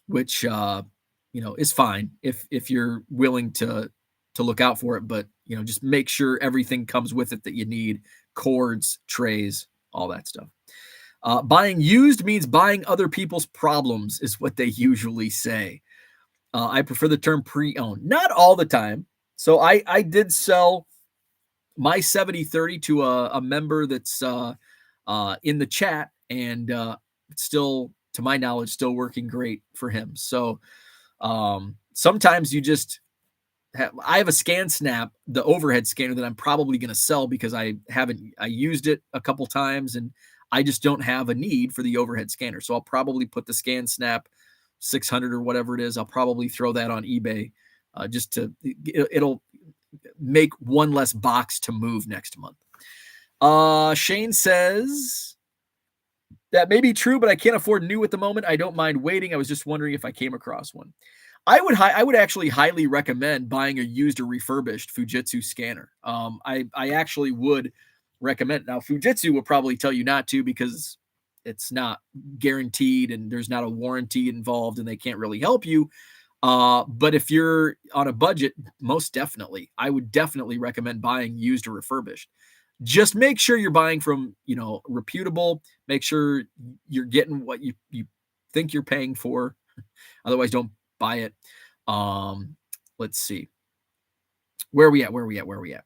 which is fine if you're willing to look out for it, but just make sure everything comes with it that you need: cords, trays, all that stuff. Buying used means buying other people's problems, is what they usually say. I prefer the term pre-owned. Not all the time. So I did sell my 70-30 to a member that's in the chat, and still, to my knowledge, still working great for him. So sometimes you just I have a Scan Snap, the overhead scanner, that I'm probably going to sell because I used it a couple times and I just don't have a need for the overhead scanner. So I'll probably put the Scan Snap 600 or whatever it is. I'll probably throw that on eBay just to, it'll make one less box to move next month. Shane says that may be true, but I can't afford new at the moment. I don't mind waiting. I was just wondering if I came across one. I would actually highly recommend buying a used or refurbished Fujitsu scanner. I actually would recommend. Now, Fujitsu will probably tell you not to because it's not guaranteed and there's not a warranty involved and they can't really help you. But if you're on a budget, most definitely, I would definitely recommend buying used or refurbished. Just make sure you're buying from, reputable. Make sure you're getting what you think you're paying for. Otherwise, don't buy it. Let's see. Where are we at?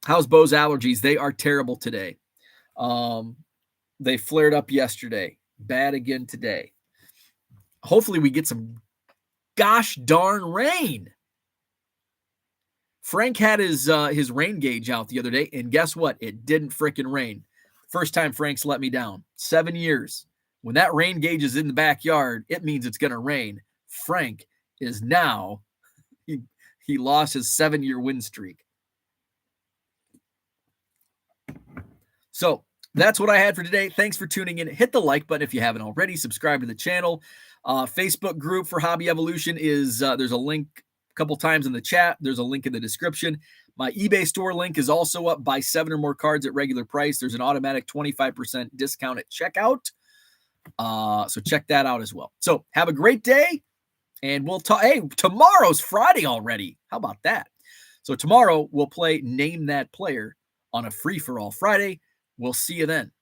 How's Bo's allergies? They are terrible today. They flared up yesterday. Bad again today. Hopefully we get some gosh darn rain. Frank had his rain gauge out the other day, and guess what? It didn't frickin' rain. First time Frank's let me down. 7 years. When that rain gauge is in the backyard, it means it's going to rain. Frank is now, he lost his 7-year win streak. So that's what I had for today. Thanks for tuning in. Hit the like button if you haven't already. Subscribe to the channel. Facebook group for Hobby Evolution is, there's a link a couple times in the chat. There's a link in the description. My eBay store link is also up. Buy 7 or more cards at regular price. There's an automatic 25% discount at checkout. So check that out as well. So have a great day, and we'll talk. Hey, tomorrow's Friday already. How about that? So tomorrow we'll play Name That Player on a free-for-all Friday. We'll see you then.